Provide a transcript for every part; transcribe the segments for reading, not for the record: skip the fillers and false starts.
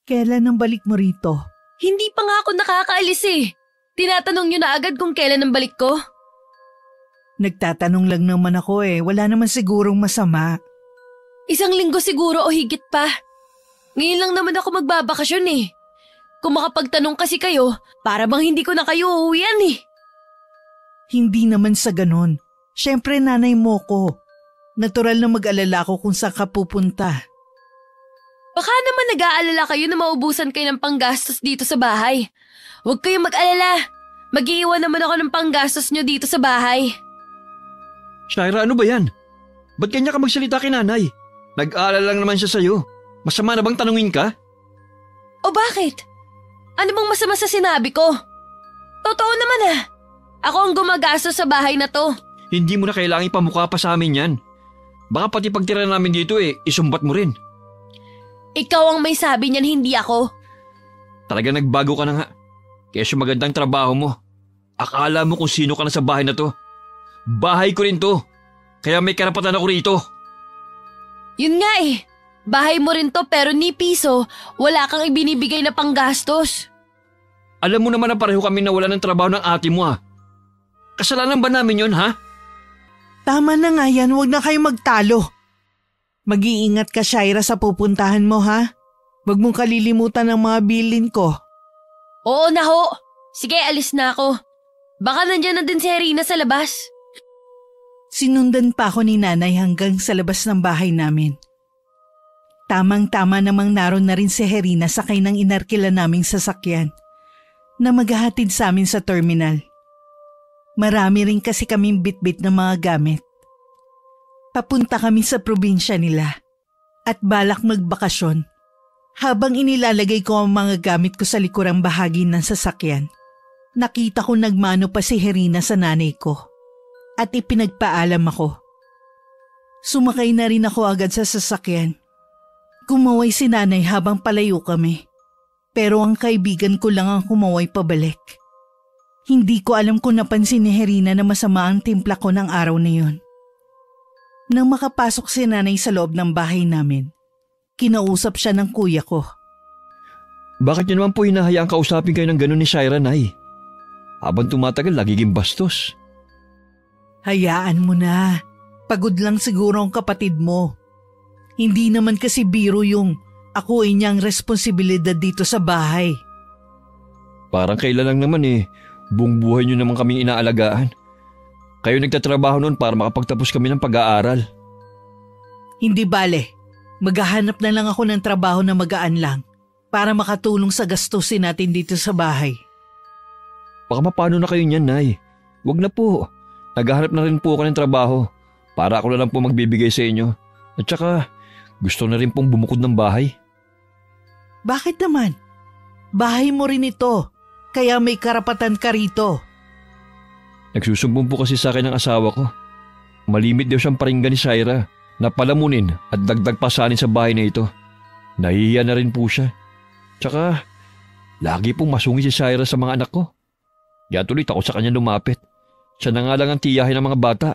Kailan ang balik mo rito? Hindi pa nga ako nakakaalis eh. Tinatanong niyo na agad kung kailan ang balik ko? Nagtatanong lang naman ako eh. Wala naman sigurong masama. 1 linggo siguro o higit pa. Ngayon lang naman ako magbabakasyon eh. Kung makapagtanong kasi kayo, para bang hindi ko na kayo uuwian eh. Hindi naman sa ganon. Siyempre nanay mo ko. Natural na mag-alala ko kung saan ka pupunta. Baka naman nag-aalala kayo na maubusan kayo ng panggastos dito sa bahay. Huwag kayong mag-alala. Mag-iiwan naman ako ng panggastos nyo dito sa bahay. Shaira, ano ba yan? Ba't kanya ka magsalita kay nanay? Nag-aalala lang naman siya sa'yo. Masama na bang tanungin ka? O bakit? Ano bang masama sa sinabi ko? Totoo naman ah. Ako ang gumagastos sa bahay na to. Hindi mo na kailangang ipamukha pa sa amin yan. Baka pati pagtira namin dito isumbat mo rin. Ikaw ang may sabi niyan, hindi ako. Talaga nagbago ka na nga. Kesyo magandang trabaho mo. Akala mo kung sino ka na sa bahay na to. Bahay ko rin to. Kaya may karapatan ako rito. Yun nga eh. Bahay mo rin to pero ni piso, wala kang ibinibigay na panggastos. Alam mo naman na pareho kami nawala ng trabaho ng ate mo ha. Kasalanan ba namin yun ha? Tama na nga yan, huwag na kayo magtalo. Mag-iingat ka, Shaira, sa pupuntahan mo ha. Huwag mong kalilimutan ang mga bilin ko. Oo na ho. Sige, alis na ako. Baka nandyan na din si Herina sa labas. Sinundan pa ako ni nanay hanggang sa labas ng bahay namin. Tamang-tama namang naroon na rin si Herina sakay ng inarkila naming sasakyan na maghahatid sa amin sa terminal. Marami rin kasi kaming bitbit ng mga gamit. Papunta kami sa probinsya nila at balak magbakasyon. Habang inilalagay ko ang mga gamit ko sa likurang bahagi ng sasakyan, nakita ko nagmano pa si Herina sa nanay ko at ipinagpaalam ako. Sumakay na rin ako agad sa sasakyan. Kumaway si nanay habang palayo kami, pero ang kaibigan ko lang ang kumaway pabalik. Hindi ko alam kung napansin ni Herina na masama ang timpla ko ng araw na yun. Nang makapasok si nanay sa loob ng bahay namin, kinausap siya ng kuya ko. Bakit niyo naman po hinahayaang kausapin kayo ng gano'n ni Shaira, Nay? Habang tumatagal, nagiging bastos. Hayaan mo na. Pagod lang siguro ang kapatid mo. Hindi naman kasi biro yung ako ay niyang responsibilidad dito sa bahay. Parang kailan lang naman buong buhay niyo naman kaming inaalagaan. Kayo nagtatrabaho noon para makapagtapos kami ng pag-aaral. Hindi bale. Maghahanap na lang ako ng trabaho na magaan lang para makatulong sa gastusin natin dito sa bahay. Baka mapano na kayo niyan, Nay. Huwag na po. Naghahanap na rin po ako ng trabaho para ako na lang po magbibigay sa inyo. At saka, gusto na rin pong bumukod ng bahay. Bakit naman? Bahay mo rin ito, kaya may karapatan ka rito. Nagsusumbong po kasi sa akin ng asawa ko. Malimit daw siyang paringgan ni Shaira na palamunin at dagdag pasanin sa bahay na ito. Nahihiya na rin po siya. Tsaka, lagi pong masungi si Shaira sa mga anak ko. Kaya tuloy ako sa kanya lumapit. Siya na nga lang ang tiyahin ng mga bata.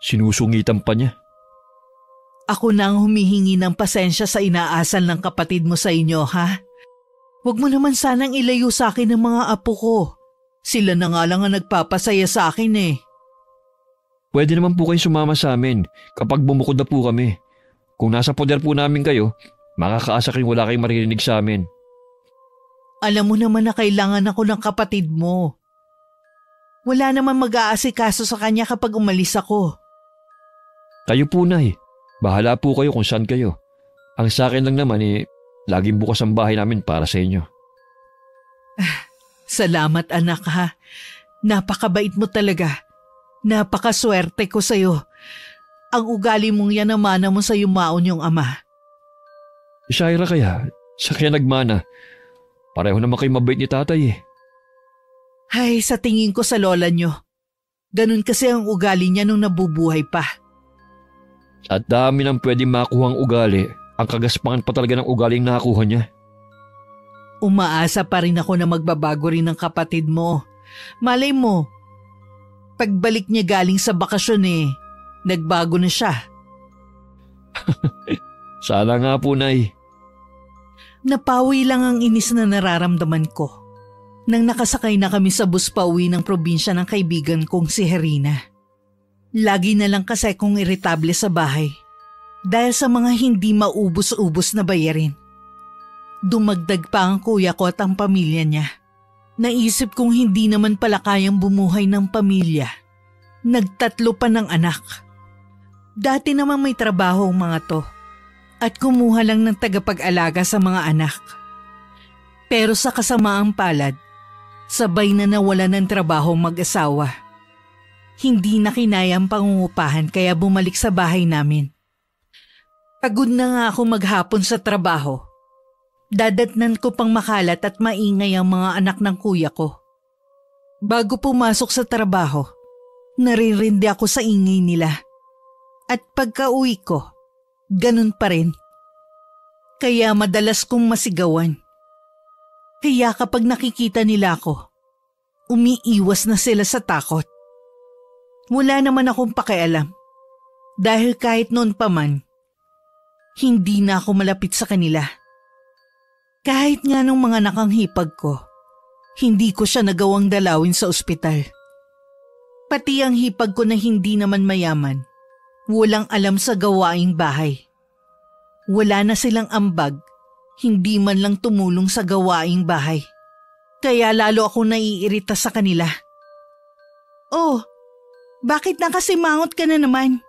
Sinusungitan pa niya. Ako na ang humihingi ng pasensya sa inaasal ng kapatid mo sa inyo, ha? Huwag mo naman sanang ilayo sa akin ng mga apo ko. Sila na nga lang ang nagpapasaya sa akin eh. Pwede naman po kayo sumama sa amin kapag bumukod na po kami. Kung nasa poder po namin kayo, makakaasa kayong wala kayong maririnig sa amin. Alam mo naman na kailangan ako ng kapatid mo. Wala naman mag-aasikaso sa kanya kapag umalis ako. Kayo po, Nay. Bahala po kayo kung saan kayo. Ang sa akin lang naman laging bukas ang bahay namin para sa inyo. Salamat anak ha. Napakabait mo talaga. Napakaswerte ko sa'yo. Ang ugali mong yan namana mo sa yumaon yung ama. Shaira kaya, sa kaya nagmana. Pareho naman kayo mabait ni tatay Ay, sa tingin ko sa lola nyo. Ganun kasi ang ugali niya nung nabubuhay pa. At dami nang pwedeng makuhang ugali, ang kagaspangan pa talaga ng ugaling nakakuha niya. Umaasa pa rin ako na magbabago rin ng kapatid mo. Malay mo, pagbalik niya galing sa bakasyon nagbago na siya. Sana nga po, Nay. Napawi lang ang inis na nararamdaman ko nang nakasakay na kami sa bus pauwi ng probinsya ng kaibigan kong si Herina. Lagi na lang kasi kong iritable sa bahay dahil sa mga hindi maubos-ubos na bayarin. Dumagdag pa ang kuya ko at ang pamilya niya. Naisip kong hindi naman pala kayang bumuhay ng pamilya. Nagtatlo pa ng anak. Dati naman may trabaho ang mga to at kumuha lang ng tagapag-alaga sa mga anak. Pero sa kasamaang palad, sabay na nawala ng trabaho mag-asawa. Hindi na kinaya ang pangungupahan kaya bumalik sa bahay namin. Pagod na nga ako maghapon sa trabaho. Dadatnan ko pang makalat at maingay ang mga anak ng kuya ko. Bago pumasok sa trabaho, naririndi ako sa ingay nila. At pagka-uwi ko, ganun pa rin. Kaya madalas kong masigawan. Kaya kapag nakikita nila ako, umiiwas na sila sa takot. Wala naman akong pakialam. Dahil kahit noon pa man, hindi na ako malapit sa kanila. Kahit nga nung mga nakanghipag ko, hindi ko siya nagawang dalawin sa ospital. Pati ang hipag ko na hindi naman mayaman, walang alam sa gawaing bahay. Wala na silang ambag, hindi man lang tumulong sa gawaing bahay. Kaya lalo ako naiirita sa kanila. Oh, bakit nakasimangot ka na naman?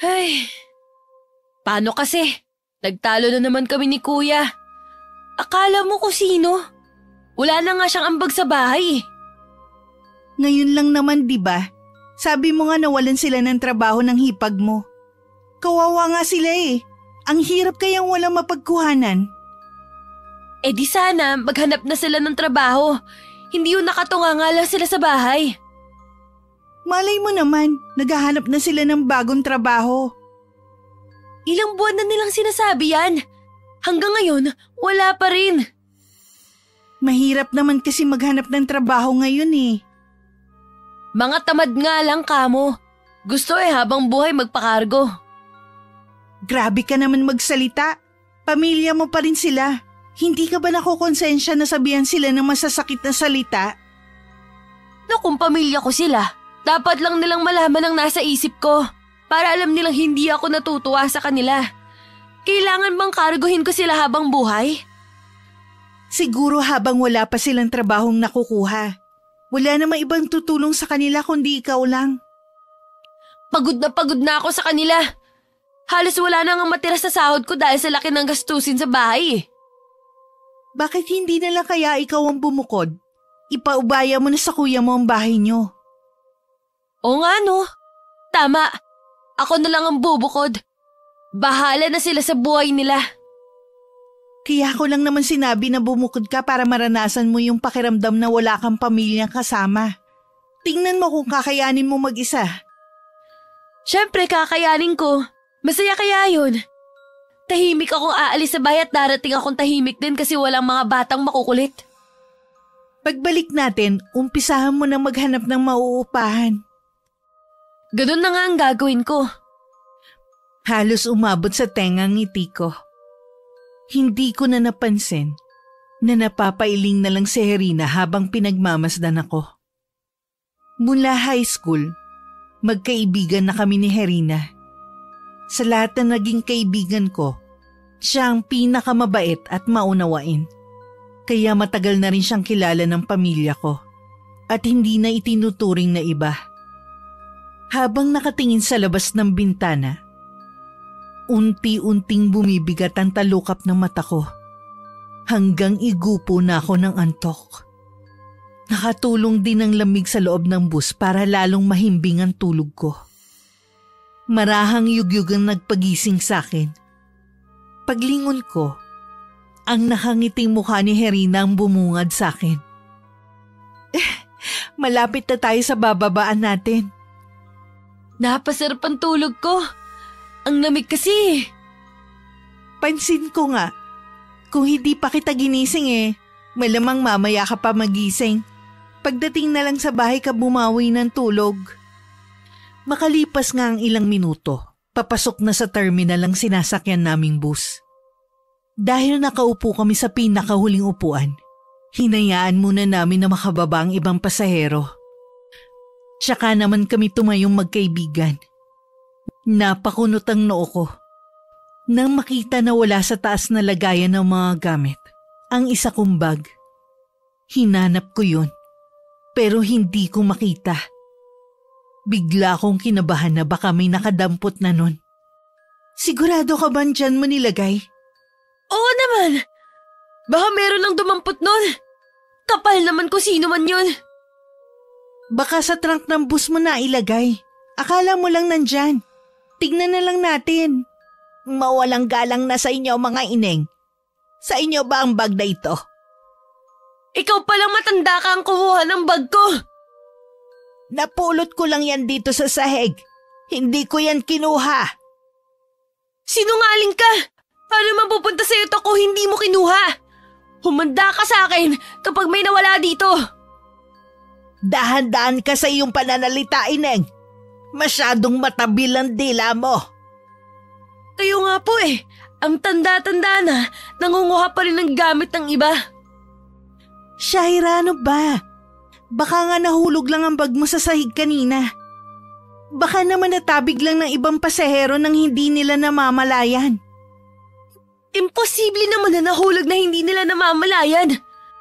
Ay, paano kasi? Nagtalo na naman kami ni kuya. Akala mo kung sino? Wala na nga siyang ambag sa bahay. Ngayon lang naman, di ba? Sabi mo nga nawalan sila ng trabaho ng hipag mo. Kawawa nga sila eh. Ang hirap kayang walang mapagkuhanan. Eh di sana maghanap na sila ng trabaho. Hindi yung nakatunga nga lang sila sa bahay. Malay mo naman, naghahanap na sila ng bagong trabaho. Ilang buwan na nilang sinasabi yan. Hanggang ngayon, wala pa rin. Mahirap naman kasi maghanap ng trabaho ngayon eh. Mga tamad nga lang kamo. Gusto habang buhay magpakargo. Grabe ka naman magsalita. Pamilya mo pa rin sila. Hindi ka ba nakukonsensya na sabihan sila ng masasakit na salita? Na kung pamilya ko sila, dapat lang nilang malaman ang nasa isip ko para alam nilang hindi ako natutuwa sa kanila. Kailangan bang karguhin ko sila habang buhay? Siguro habang wala pa silang trabahong nakukuha. Wala namang ibang tutulong sa kanila kundi ikaw lang. Pagod na ako sa kanila. Halos wala na nga matira sa sahod ko dahil sa laki ng gastusin sa bahay. Bakit hindi na lang kaya ikaw ang bumukod? Ipaubaya mo na sa kuya mo ang bahay niyo. O nga no. Tama. Ako na lang ang bubukod. Bahala na sila sa buhay nila. Kaya ko lang naman sinabi na bumukod ka para maranasan mo yung pakiramdam na wala kang pamilyang kasama. Tingnan mo kung kakayanin mo mag-isa. Siyempre kakayanin ko. Masaya kaya yun. Tahimik akong aalis sa bahay at darating akong tahimik din kasi walang mga batang makukulit. Pagbalik natin, umpisahan mo na maghanap ng mauupahan. Ganun na nga ang gagawin ko. Halos umabot sa tengang ngiti ko. Hindi ko na napansin na napapailing na lang si Herina habang pinagmamasdan ako. Mula high school, magkaibigan na kami ni Herina. Sa lahat na naging kaibigan ko, siya ang pinakamabait at maunawain. Kaya matagal na rin siyang kilala ng pamilya ko at hindi na itinuturing na iba. Habang nakatingin sa labas ng bintana, unti-unting bumibigat ang talukap ng mata ko hanggang igupo na ako ng antok. Nakatulong din ang lamig sa loob ng bus para lalong mahimbing ang tulog ko. Marahang yugyug ang nagpagising sa akin. Paglingon ko, ang nakangiting mukha ni Herina ang bumungad sa akin. Malapit na tayo sa bababaan natin. Napasarap ang tulog ko. Ang lamig kasi. Pansin ko nga, kung hindi pa kita ginising malamang mamaya ka pa magising. Pagdating na lang sa bahay ka bumawi ng tulog. Makalipas nga ang ilang minuto, papasok na sa terminal ang sinasakyan naming bus. Dahil nakaupo kami sa pinakahuling upuan, hinayaan muna namin na makababa ang ibang pasahero. Tsaka naman kami tumayong magkaibigan. Napakunot ang noo ko nang makita na wala sa taas na lagayan ng mga gamit ang isa kong bag. Hinanap ko yun, pero hindi ko makita. Bigla akong kinabahan na baka may nakadampot na nun. Sigurado ka ba dyan mo nilagay? Oo naman! Baka meron lang dumampot nun. Kapal naman kung sino man yun. Baka sa trunk ng bus mo na ilagay. Akala mo lang nandyan. Tignan na lang natin. Mawalang galang na sa inyo mga ineng. Sa inyo ba ang bag na ito? Ikaw palang matanda ka ang kumuha ng bag ko. Napulot ko lang yan dito sa sahig. Hindi ko yan kinuha. Sinungaling ka! Paano mapupunta sa'yo ito kung hindi mo kinuha? Humanda ka sa akin kapag may nawala dito. Dahan-dahan ka sa iyong pananalita, ineng. Masyadong matabil ang dila mo. Kayo nga po ang tanda-tanda na nangunguha pa rin ng gamit ng iba. Shaira, ano ba? Baka nga nahulog lang ang bag mo sa sahig kanina. Baka naman natabig lang ng ibang pasahero nang hindi nila namamalayan. Imposible naman na nahulog na hindi nila namamalayan.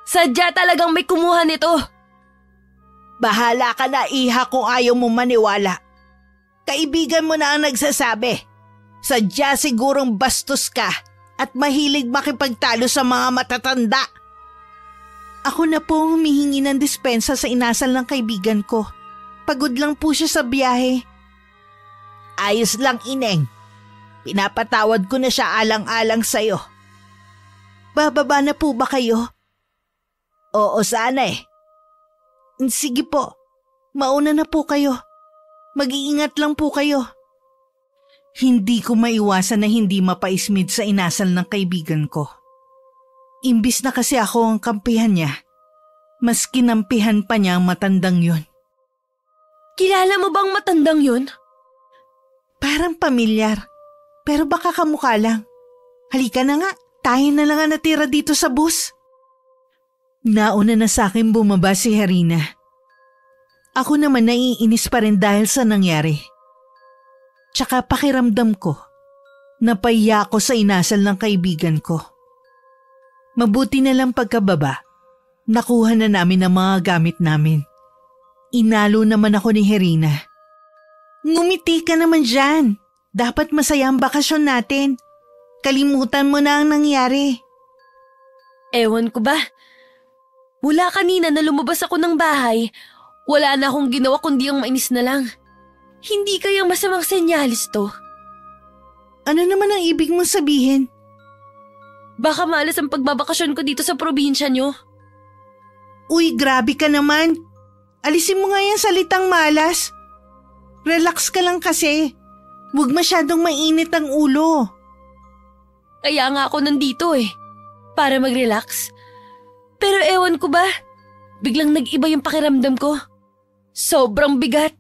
Sadya talagang may kumuha nito. Bahala ka na, iha, kung ayaw mo maniwala. Kaibigan mo na ang nagsasabi. Sadya sigurong bastos ka at mahilig makipagtalo sa mga matatanda. Ako na po humihingi ng dispensa sa inasal ng kaibigan ko. Pagod lang po siya sa biyahe. Ayos lang, ineng. Pinapatawad ko na siya alang-alang sa'yo. Bababa na po ba kayo? Oo, sana eh. Sige po, mauna na po kayo. Mag-iingat lang po kayo. Hindi ko maiwasan na hindi mapaismid sa inasal ng kaibigan ko. Imbis na kasi ako ang kampihan niya, mas kinampihan pa niya ang matandang yun. Kilala mo bang matandang yun? Parang pamilyar, pero baka kamukha lang. Halika na nga, tayo na lang ang natira dito sa bus. Nauna na sa akin bumaba si Harina. Ako naman naiinis pa rin dahil sa nangyari. Tsaka pakiramdam ko, napahiya ako sa inasal ng kaibigan ko. Mabuti na lang pagkababa, nakuha na namin ang mga gamit namin. Inalo naman ako ni Harina. Ngumiti ka naman dyan. Dapat masaya ang bakasyon natin. Kalimutan mo na ang nangyari. Ewan ko ba? Mula kanina na lumabas ako ng bahay, wala na akong ginawa kundi ang mainis na lang. Hindi kaya masamang senyalis to? Ano naman ang ibig mong sabihin? Baka malas ang pagbabakasyon ko dito sa probinsya nyo. Uy, grabe ka naman. Alisin mo nga yung salitang malas. Relax ka lang kasi. Huwag masyadong mainit ang ulo. Kaya nga ako nandito para mag-relax. Pero ewan ko ba, biglang nag-iba yung pakiramdam ko. Sobrang bigat.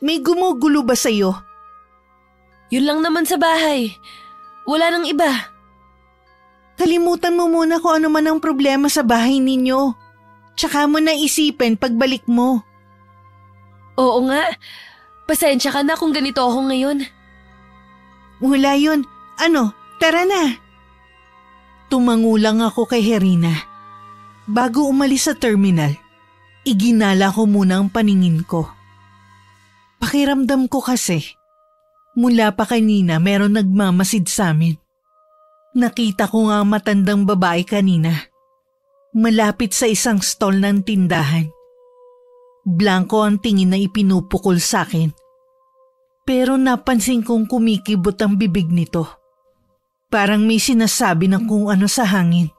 May gumugulo ba sa'yo? Yun lang naman sa bahay. Wala nang iba. Kalimutan mo muna kung ano man ang problema sa bahay ninyo. Tsaka mo na isipin pagbalik mo. Oo nga. Pasensya ka na kung ganito ako ngayon. Wala yun. Tara na. Tumangulang ako kay Harina. Bago umalis sa terminal, iginala ko muna ang paningin ko. Pakiramdam ko kasi, mula pa kanina meron nagmamasid sa amin. Nakita ko nga ang matandang babae kanina, malapit sa isang stall ng tindahan. Blanco ang tingin na ipinupukol sa akin. Pero napansin kong kumikibot ang bibig nito. Parang may sinasabi ng kung ano sa hangin.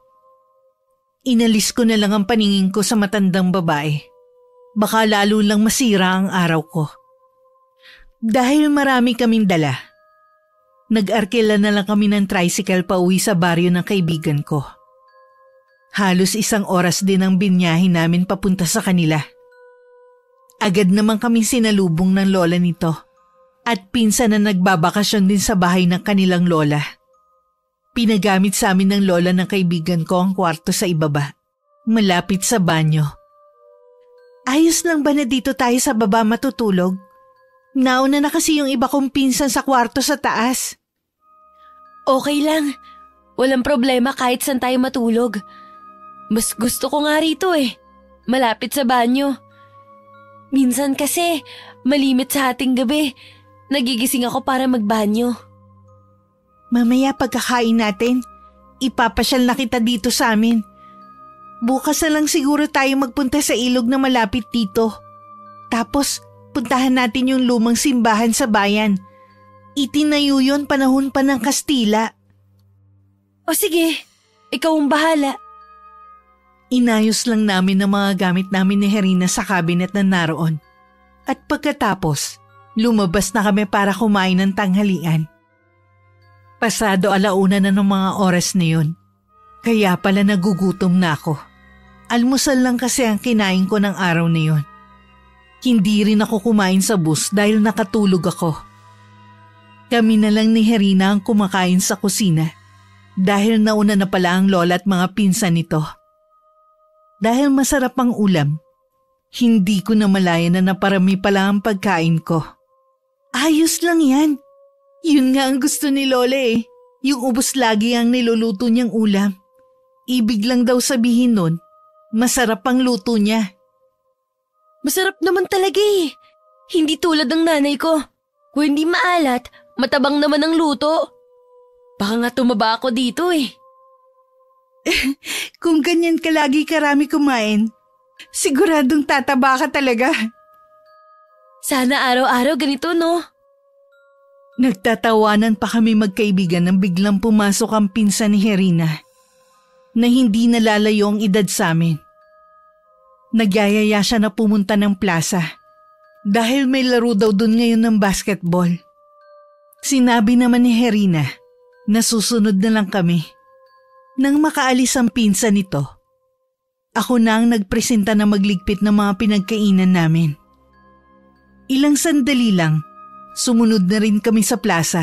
Inalis ko na lang ang paningin ko sa matandang babae. Baka lalo lang masira ang araw ko. Dahil marami kaming dala, nag-arkila na lang kami ng tricycle pa uwi sa baryo ng kaibigan ko. Halos 1 oras din ang binyahe namin papunta sa kanila. Agad naman kaming sinalubong ng lola nito at pinsan na nagbabakasyon din sa bahay ng kanilang lola. Pinagamit sa amin ng lola ng kaibigan ko ang kwarto sa ibaba, malapit sa banyo. Ayos lang ba na dito tayo sa baba matutulog? Nauna na kasi yung iba kong pinsan sa kwarto sa taas. Okay lang. Walang problema kahit saan tayo matulog. Mas gusto ko nga rito eh. Malapit sa banyo. Minsan kasi, malimit sa hating gabi. Nagigising ako para magbanyo. Mamaya pagkakain natin, ipapasyal na kita dito sa amin. Bukas na lang siguro tayo magpunta sa ilog na malapit dito. Tapos, puntahan natin yung lumang simbahan sa bayan. Itinayo yun panahon pa ng Kastila. O sige, ikaw ang bahala. Inayos lang namin ang mga gamit namin ni Herina sa cabinet na naroon. At pagkatapos, lumabas na kami para kumain ng tanghalian. Pasado 1:00 na ng mga oras na yun. Kaya pala nagugutom na ako. Almusal lang kasi ang kinain ko ng araw na yun. Hindi rin ako kumain sa bus dahil nakatulog ako. Kami na lang ni Herina ang kumakain sa kusina dahil nauna na pala ang lola at mga pinsan nito. Dahil masarap ang ulam, hindi ko na malaya na naparami pala ang pagkain ko. Ayos lang yan. Yun nga ang gusto ni Lola eh. Yung ubos lagi ang niluluto niyang ulam. Ibig lang daw sabihin nun, masarap ang luto niya. Masarap naman talaga eh. Hindi tulad ng nanay ko. Kung hindi maalat, matabang naman ang luto. Baka nga tumaba ako dito eh. Kung ganyan ka lagi karami kumain, siguradong tataba ka talaga. Sana araw-araw ganito no? Nagtatawanan pa kami magkaibigan nang biglang pumasok ang pinsan ni Herina na hindi nalalayo ang edad sa amin. Nagyayaya siya na pumunta ng plaza dahil may laro daw dun ngayon ng basketball. Sinabi naman ni Herina na susunod na lang kami. Nang makaalis ang pinsan nito, ako na ang nagpresenta na magligpit ng mga pinagkainan namin. Ilang sandali lang, sumunod na rin kami sa plaza.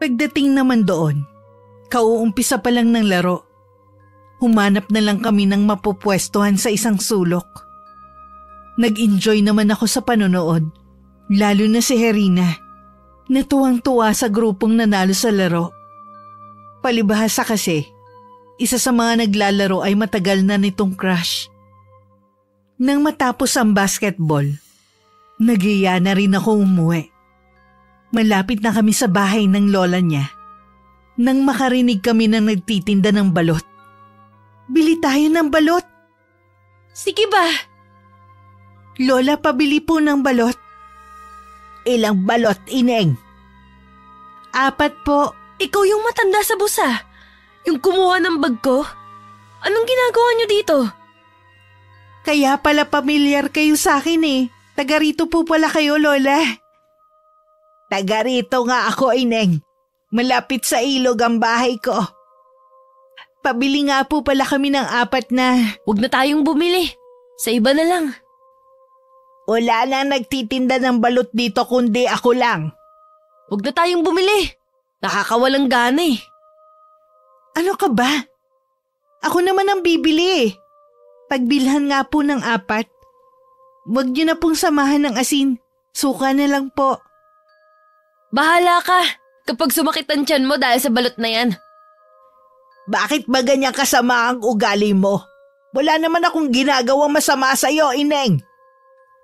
Pagdating naman doon, kauumpisa pa lang ng laro. Humanap na lang kami ng mapupwestuhan sa isang sulok. Nag-enjoy naman ako sa panonood, lalo na si Herina, na tuwang-tuwa sa grupong nanalo sa laro. Palibhasa kasi, isa sa mga naglalaro ay matagal na nitong crush. Nang matapos ang basketball, nagiya na rin ako umuwi. Malapit na kami sa bahay ng lola niya nang makarinig kami ng nagtitinda ng balot. Bili tayo ng balot. Sige ba? Lola, pabili po ng balot. Ilang balot, Ineng? 4 po. Ikaw yung matanda sa busa. Yung kumuha ng bag ko. Anong ginagawa niyo dito? Kaya pala pamilyar kayo sa akin eh. Taga rito po pala kayo, Lola. Taga rito nga ako, Ineng. Malapit sa ilog ang bahay ko. Pabili nga po pala kami ng 4 na. Huwag na tayong bumili. Sa iba na lang. Wala na nagtitinda ng balot dito kundi ako lang. Huwag na tayong bumili. Nakakawalang gana eh. Ano ka ba? Ako naman ang bibili eh. Pagbilhan nga po ng 4. Huwag niyo na pong samahan ng asin. Suka na lang po. Bahala ka kapag sumakit ang tiyan mo dahil sa balot na yan. Bakit ba ganyan kasama ang ugali mo? Wala naman akong ginagawang masama sa'yo, Ineng.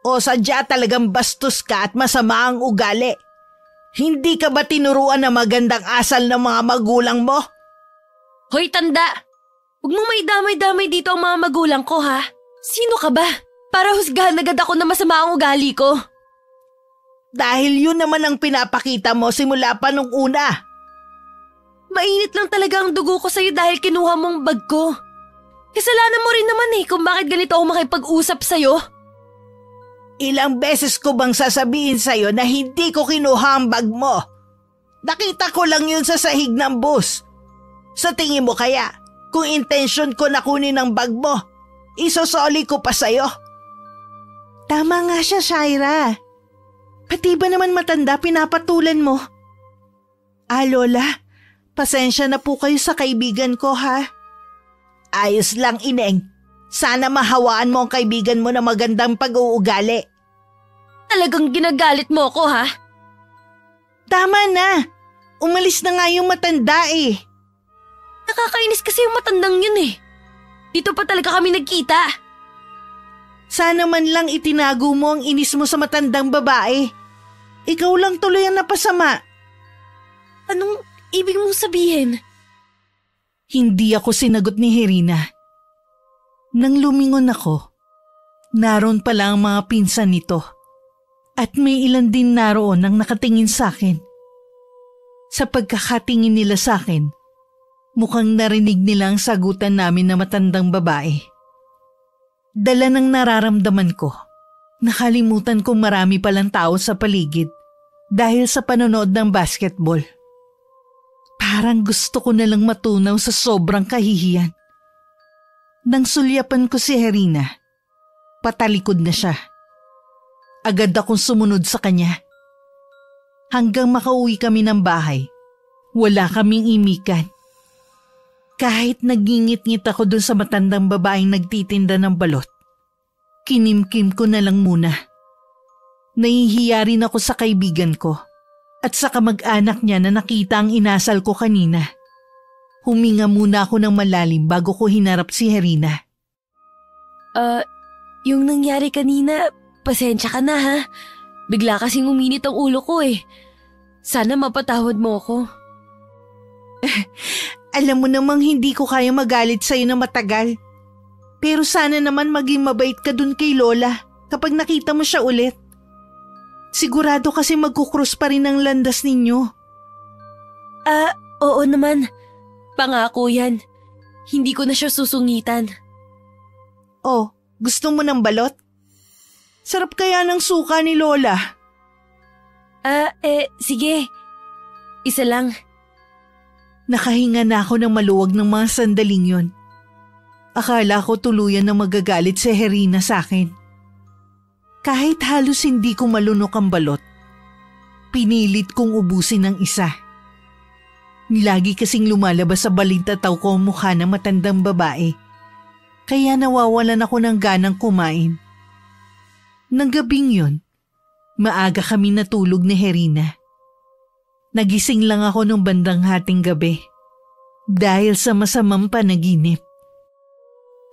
O sadya talagang bastos ka at masama ang ugali. Hindi ka ba tinuruan na magandang asal ng mga magulang mo? Hoy tanda! Huwag mong maidamay-damay dito ang mga magulang ko ha. Sino ka ba? Para husgahan agad ako na masama ang ugali ko. Dahil yun naman ang pinapakita mo simula pa nung una. Mainit lang talaga ang dugo ko sa'yo dahil kinuha mong bag ko. Kasalanan mo rin naman eh kung bakit ganito ako makipag-usap sa'yo. Ilang beses ko bang sasabihin sa'yo na hindi ko kinuha ang bag mo? Nakita ko lang yun sa sahig ng bus. Sa tingin mo kaya, kung intensyon ko na kunin ang bag mo, isosoli ko pa sa'yo? Tama nga siya, Shaira. Pati ba naman matanda pinapatulan mo? Lola, Pasensya na po kayo sa kaibigan ko, ha? Ayos lang, Ineng. Sana mahawaan mo ang kaibigan mo na magandang pag-uugali. Talagang ginagalit mo ako, ha? Tama na. Umalis na nga yung matanda eh. Nakakainis kasi yung matandang yun eh. Dito pa talaga kami nagkita. Sana man lang itinago mo ang inis mo sa matandang babae. Ikaw lang tuloy ang napasama. Anong ibig mong sabihin? Hindi ako sinagot ni Herina. Nang lumingon ako, naroon pala ang mga pinsan nito. At may ilan din naroon ang nakatingin sa akin. Sa pagkakatingin nila sa akin, mukhang narinig nila ang sagutan namin na matandang babae. Dala ng nararamdaman ko, nakalimutan kong marami palang tao sa paligid dahil sa panonood ng basketball. Parang gusto ko nalang matunaw sa sobrang kahihiyan. Nang sulyapan ko si Herina, patalikod na siya. Agad akong sumunod sa kanya. Hanggang makauwi kami ng bahay, wala kaming imikan. Kahit nagingit-ngit ako dun sa matandang babaeng nagtitinda ng balot, kinimkim ko na lang muna. Nahihiya rin ako sa kaibigan ko at sa kamag-anak niya na nakita ang inasal ko kanina. Huminga muna ako ng malalim bago ko hinarap si Herina. Yung nangyari kanina, pasensya ka na ha. Bigla kasing uminit ang ulo ko eh. Sana mapatawad mo ako. Alam mo namang hindi ko kaya magalit sa'yo na matagal. Pero sana naman maging mabait ka dun kay Lola kapag nakita mo siya ulit. Sigurado kasi magkukrus pa rin ang landas ninyo. Oo naman. Pangako yan. Hindi ko na siya susungitan. Oh, gusto mo ng balot? Sarap kaya ng suka ni Lola. Sige. Isa lang. Nakahinga na ako ng maluwag ng mga sandaling yon. Akala ko tuluyan na magagalit si Herina sa akin. Kahit halos hindi ko malunok ang balot, pinilit kong ubusin ng isa. Lagi kasing lumalabas sa balintataw ko ang mukha ng matandang babae, kaya nawawalan ako ng ganang kumain. Nang gabing yon, maaga kami natulog ni Herina. Nagising lang ako nung bandang hating gabi dahil sa masamang panaginip.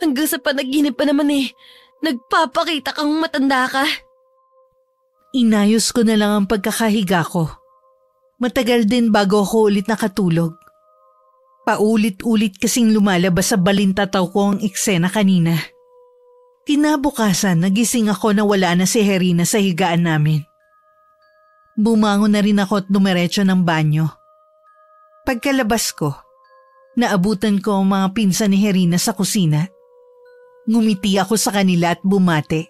Hanggang sa panaginip pa naman eh, nagpapakita kang matanda ka. Inayos ko na lang ang pagkakahiga ko. Matagal din bago ako ulit nakatulog. Paulit-ulit kasing lumalabas sa balintataw ko ang eksena kanina. Kinabukasan nagising ako na wala na si Herina sa higaan namin. Bumangon na rin ako at dumiretso ng banyo. Pagkalabas ko, naabutan ko ang mga pinsan ni Herina sa kusina. Ngumiti ako sa kanila at bumate.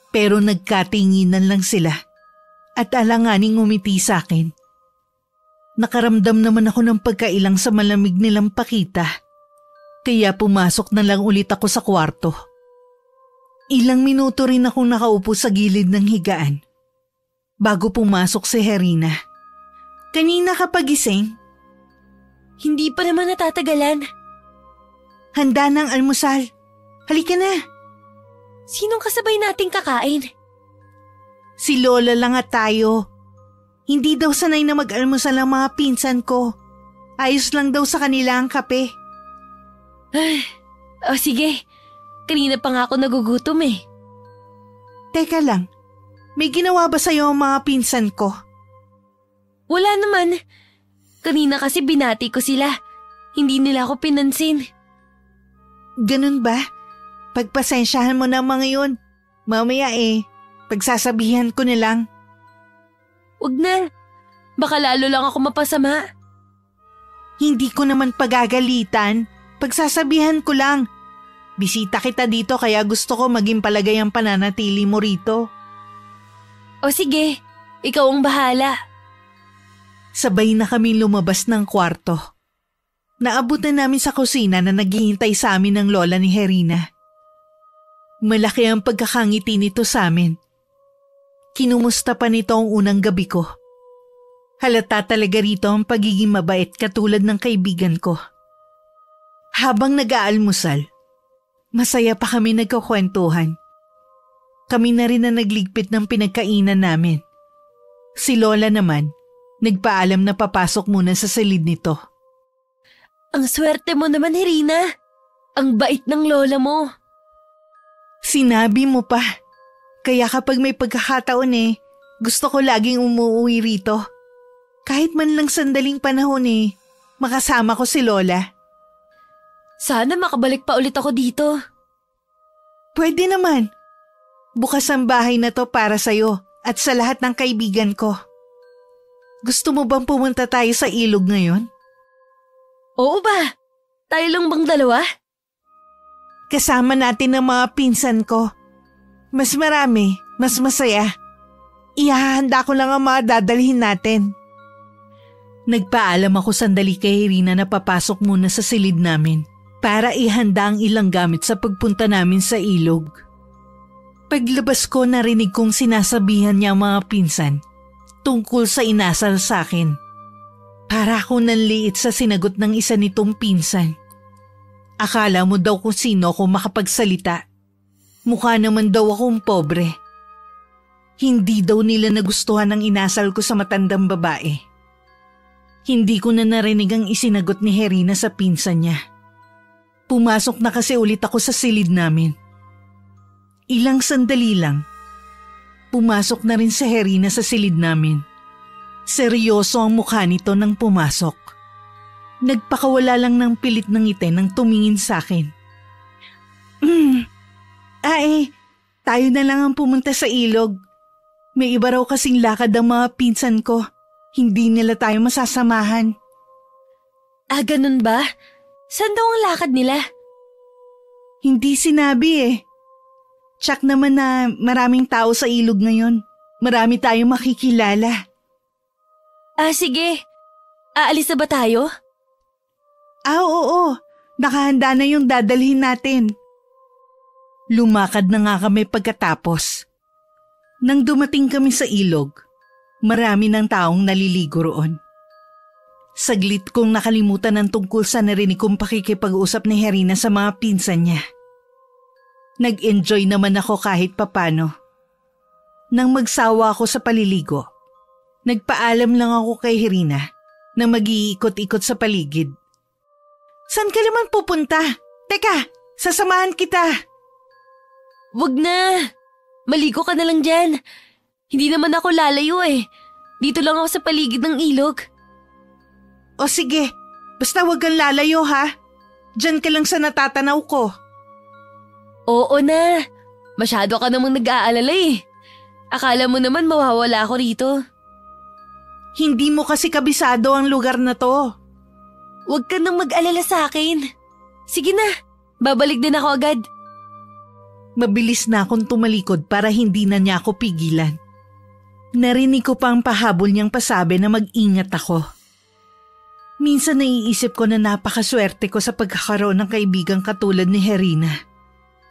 Pero nagkatinginan lang sila at alanganing ngumiti sa akin. Nakaramdam naman ako ng pagkailang sa malamig nilang pakita. Kaya pumasok na lang ulit ako sa kwarto. Ilang minuto rin akong nakaupo sa gilid ng higaan bago pumasok si Herina. Kanina ka pagising? Hindi pa naman natatagalan. Handa ng almusal. Halika na. Sinong kasabay nating kakain? Si Lola lang at tayo. Hindi daw sanay na mag-almusal ang mga pinsan ko. Ayos lang daw sa kanila ang kape. Sige. Kanina pa nga ako nagugutom eh. Teka lang. May ginawa ba sa'yo ang mga pinsan ko? Wala naman. Kanina kasi binati ko sila. Hindi nila ako pinansin. Ganun ba? Pagpasensyahan mo na mga yun. Mamaya pagsasabihan ko na lang. Wag na. Baka lalo lang ako mapasama. Hindi ko naman pagagalitan. Pagsasabihan ko lang. Bisita kita dito kaya gusto ko maging palagay ang pananatili mo rito. O sige, ikaw ang bahala. Sabay na kami lumabas ng kwarto. Naabutan namin sa kusina na naghihintay sa amin ng lola ni Herina. Malaki ang pagkakangiti nito sa amin. Kinumusta pa nito ang unang gabi ko. Halata talaga rito ang pagiging mabait katulad ng kaibigan ko. Habang nag-aalmusal, masaya pa kami nagkukwentuhan. Kami na rin na nagligpit ng pinagkainan namin. Si Lola naman, nagpaalam na papasok muna sa silid nito. Ang swerte mo naman, Irina. Ang bait ng lola mo. Sinabi mo pa. Kaya kapag may pagkakataon gusto ko laging umuwi rito. Kahit man lang sandaling panahon makasama ko si Lola. Sana makabalik pa ulit ako dito. Pwede naman. Bukas ang bahay na to para sa'yo at sa lahat ng kaibigan ko. Gusto mo bang pumunta tayo sa ilog ngayon? Oo ba? Tayo lang bang dalawa? Kasama natin ang mga pinsan ko. Mas marami, mas masaya. Ihahanda ko lang ang mga dadalhin natin. Nagpaalam ako sandali kay Irina na papasok muna sa silid namin para ihanda ang ilang gamit sa pagpunta namin sa ilog. Paglabas ko narinig kong sinasabihan niya ang mga pinsan tungkol sa inasal sa akin. Para ako nanliit sa sinagot ng isa nitong pinsan. Akala mo daw kung sino ako makapagsalita. Mukha naman daw akong pobre. Hindi daw nila nagustuhan ang inasal ko sa matandang babae. Hindi ko na narinig ang isinagot ni Herina sa pinsan niya. Pumasok na kasi ulit ako sa silid namin. Ilang sandali lang. Pumasok na rin si Herina sa silid namin. Seryoso ang mukha nito nang pumasok. Nagpakawala lang ng pilit ng ngiti nang tumingin sa akin. Tayo na lang ang pumunta sa ilog. May iba raw kasing lakad ang mga pinsan ko. Hindi nila tayo masasamahan. Ganun ba? Saan daw ang lakad nila? Hindi sinabi Tsak naman na maraming tao sa ilog ngayon. Marami tayong makikilala. Sige. Aalis na ba tayo? Oo. Nakahanda na yung dadalhin natin. Lumakad na nga kami pagkatapos. Nang dumating kami sa ilog, marami ng taong naliligo roon. Saglit kong nakalimutan ang tungkol sa narinig kong pakikipag-usap ni Herina sa mga pinsan niya. Nag-enjoy naman ako kahit papano. Nang magsawa ako sa paliligo, nagpaalam lang ako kay Herina na mag-iikot-ikot sa paligid. Saan ka naman pupunta? Teka, sasamahan kita. Wag na. Maligo ka na lang dyan. Hindi naman ako lalayo Dito lang ako sa paligid ng ilog. O sige, basta wag kang lalayo ha. Diyan ka lang sa natatanaw ko. Oo na. Masyado ka namang nag-aalala Akala mo naman mawawala ako rito. Hindi mo kasi kabisado ang lugar na to. Huwag ka nang mag-alala sa akin. Sige na, babalik din ako agad. Mabilis na akong tumalikod para hindi na niya ako pigilan. Narinig ko pa ang pahabol niyang pasabi na mag-ingat ako. Minsan naiisip ko na napakaswerte ko sa pagkakaroon ng kaibigang katulad ni Herina.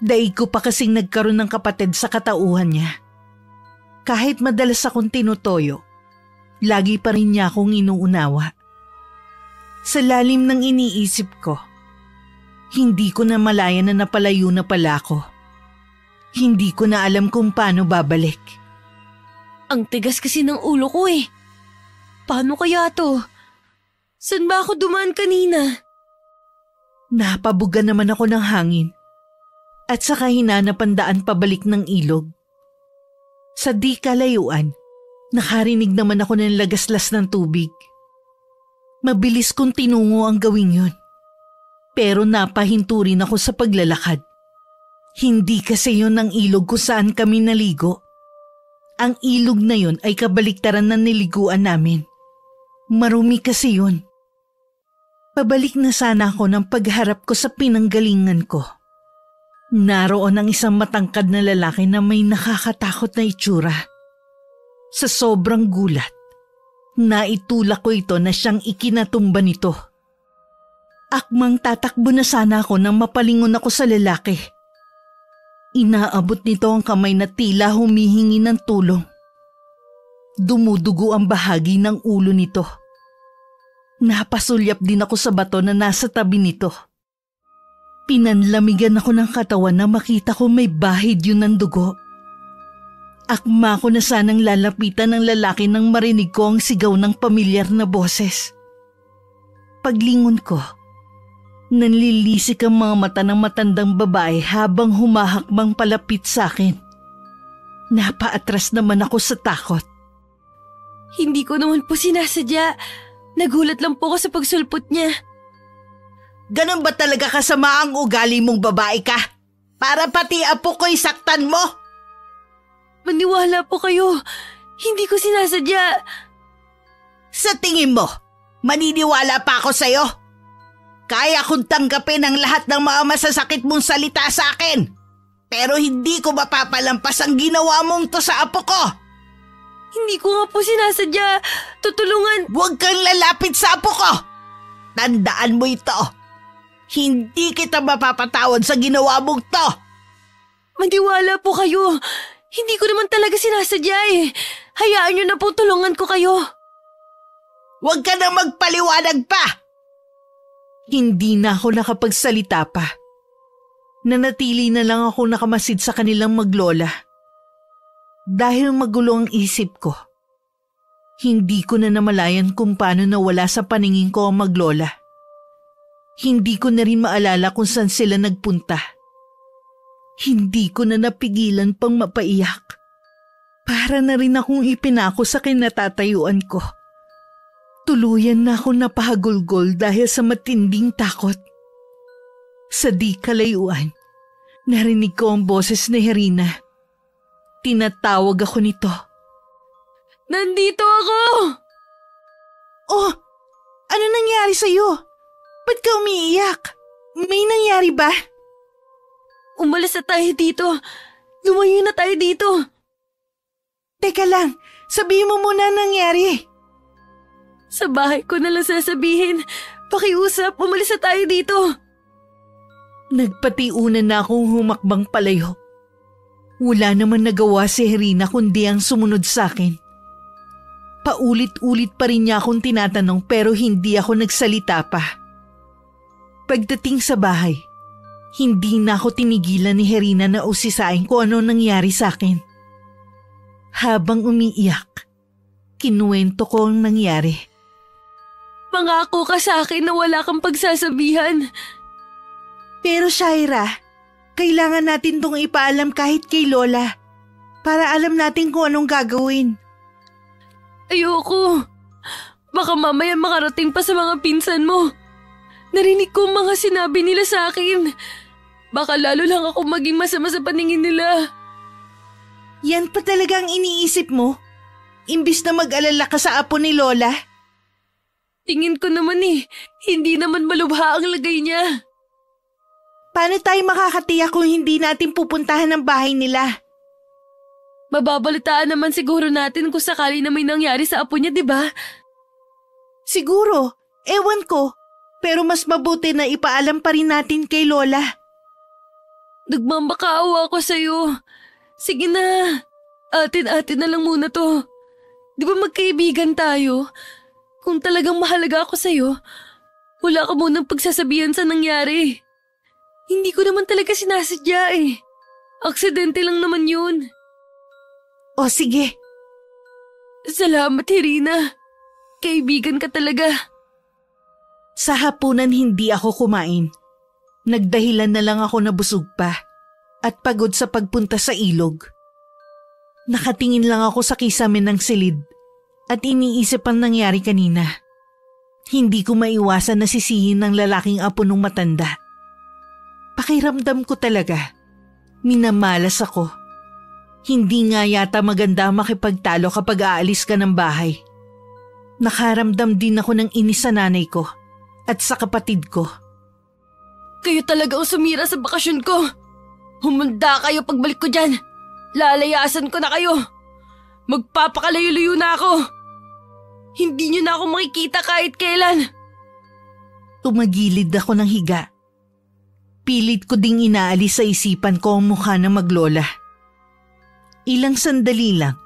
Daig ko pa kasing nagkaroon ng kapatid sa katauhan niya. Kahit madalas akong tinutoyo, lagi pa rin niya akong inuunawa. Sa lalim ng iniisip ko, hindi ko na malaya na napalayo na pala ako. Hindi ko na alam kung paano babalik. Ang tigas kasi ng ulo ko Paano kaya to? Saan ba ako dumaan kanina? Napabuga naman ako ng hangin at saka hinanap ang daan pabalik ng ilog. Sa di kalayuan, nakarinig naman ako ng lagaslas ng tubig. Mabilis kong tinungo ang gawing yun. Pero napahinto rin ako sa paglalakad. Hindi kasi yun ang ilog kung saan kami naligo. Ang ilog na yun ay kabaliktaran ng niliguan namin. Marumi kasi yun. Pabalik na sana ako ng pagharap ko sa pinanggalingan ko. Naroon ang isang matangkad na lalaki na may nakakatakot na itsura. Sa sobrang gulat, naitulak ko ito na siyang ikinatumba nito. Akmang tatakbo na sana ako nang mapalingon ako sa lalaki. Inaabot nito ang kamay na tila humihingi ng tulong. Dumudugo ang bahagi ng ulo nito. Napasulyap din ako sa bato na nasa tabi nito. Pinanlamigan ako ng katawan na makita ko may bahid yun ng dugo. Akma ko na sanang lalapitan ng lalaki nang marinig ko ang sigaw ng pamilyar na boses. Paglingon ko, nanlilisik ang mga mata ng matandang babae habang humahakbang palapit sa akin. Napaatras naman ako sa takot. Hindi ko naman po sinasadya. Nagulat lang po ako sa pagsulpot niya. Ganun ba talaga kasama ang ugali mong babae ka? Para pati apo ko'y saktan mo? Maniwala po kayo. Hindi ko sinasadya. Sa tingin mo, maniniwala pa ako sa'yo? Kaya kong tanggapin ang lahat ng mga masasakit mong salita sa akin. Pero hindi ko mapapalampas ang ginawa mong to sa apo ko. Hindi ko nga po sinasadya. Tutulungan. Huwag kang lalapit sa apo ko. Tandaan mo ito. Hindi kita mapapatawad sa ginawa mong to. Maniwala po kayo. Hindi ko naman talaga sinasadya eh. Hayaan niyo na po tulungan ko kayo. Huwag ka na magpaliwanag pa. Hindi na ako nakapagsalita pa. Nanatili na lang ako nakamasid sa kanilang maglola. Dahil magulo ang isip ko, hindi ko na namalayan kung paano nawala sa paningin ko ang maglola. Hindi ko na rin maalala kung saan sila nagpunta. Hindi ko na napigilan pang mapaiyak. Para na rin akong ipinako sa kinatatayuan ko. Tuluyan na akong napahagulgol dahil sa matinding takot. Sa di kalayuan, narinig ko ang boses ni Herina. Tinatawag ako nito. Nandito ako! Oh, ano nangyari sa'yo? Ba't ka umiiyak? May nangyari ba? Umalis na tayo dito. Lumayo na tayo dito. Teka lang, sabihin mo muna ang nangyari. Sa bahay ko na lang sasabihin. Pakiusap, umalis na tayo dito. Nagpatiunan na akong humakbang palayo. Wala naman nagawa si Herina kundi ang sumunod sa akin. Paulit-ulit pa rin niya akong tinatanong pero hindi ako nagsalita pa. Pagdating sa bahay, hindi na ako tinigilan ni Herina na usisain kung ano nangyari sa akin. Habang umiiyak, kinuwento ko ang nangyari. Pangako ka sa akin na wala kang pagsasabihan. Pero Shaira, kailangan natin tong ipaalam kahit kay Lola para alam natin kung anong gagawin. Ayoko. Baka mamaya makarating pa sa mga pinsan mo. Narinig ko ang mga sinabi nila sa akin. Baka lalo lang ako maging masama sa paningin nila. Yan pa talagang iniisip mo? Imbis na mag-alala ka sa apo ni Lola? Tingin ko naman hindi naman malubha ang lagay niya. Paano tayo makakatiyak kung hindi natin pupuntahan ang bahay nila? Mababalitaan naman siguro natin kung sakali na may nangyari sa apo niya, di ba? Siguro, ewan ko. Pero mas mabuti na ipaalam pa rin natin kay Lola. Nagmamakaawa ako sa'yo. Sige na, atin-atin na lang muna to. Di ba magkaibigan tayo? Kung talagang mahalaga ako sa'yo, wala ka munang pagsasabihan sa nangyari. Hindi ko naman talaga sinasadya eh. Aksidente lang naman yun. O sige. Salamat, Herina. Kaibigan ka talaga. Sa hapunan hindi ako kumain. Nagdahilan na lang ako na busog pa at pagod sa pagpunta sa ilog. Nakatingin lang ako sa kisame ng silid at iniisip ang nangyari kanina. Hindi ko maiwasan na sisihin ng lalaking apo nung matanda. Pakiramdam ko talaga, minamalas ako. Hindi nga yata maganda makipagtalo kapag aalis ka ng bahay. Nakaramdam din ako ng inis sa nanay ko at sa kapatid ko. Kayo talaga ang sumira sa bakasyon ko. Humanda kayo pagbalik ko dyan. Lalayasan ko na kayo. Magpapakalayo-layo na ako. Hindi niyo na ako makikita kahit kailan. Tumagilid ako ng higa. Pilit ko ding inaalis sa isipan ko ang mukha ng maglola. Ilang sandali lang,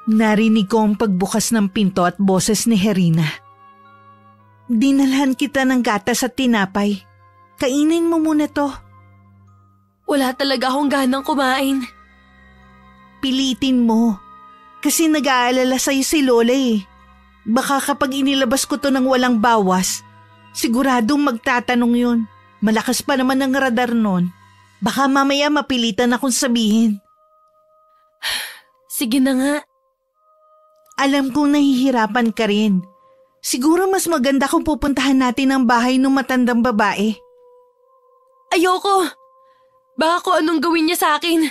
Narinig ko ang pagbukas ng pinto at boses ni Herina. Dinalhan kita ng gatas at tinapay. Kainin mo muna to. Wala talaga akong ganang kumain. Pilitin mo. Kasi nag-aalala sa'yo si Lola eh. Baka kapag inilabas ko to ng walang bawas, siguradong magtatanong yun. Malakas pa naman ang radar nun. Baka mamaya mapilitan akong sabihin. Sige na nga. Alam kong nahihirapan ka rin. Siguro mas maganda kung pupuntahan natin ang bahay ng matandang babae. Ayoko! Baka kung anong gawin niya sa akin.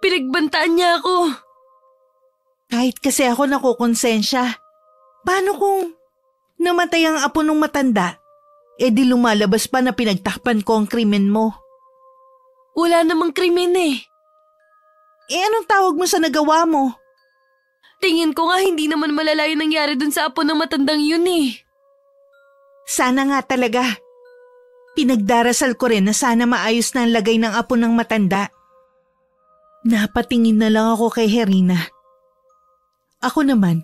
Pinagbantaan niya ako. Kahit kasi ako nakukonsensya. Paano kung namatay ang apo ng matanda? Di lumalabas pa na pinagtakpan ko ang krimen mo. Wala namang krimen eh. Anong tawag mo sa nagawa mo? Tingin ko nga hindi naman malala yung nangyari dun sa apo ng matandang yun eh. Sana nga talaga. Pinagdarasal ko rin na sana maayos na ang lagay ng apo ng matanda. Napatingin na lang ako kay Herina. Ako naman,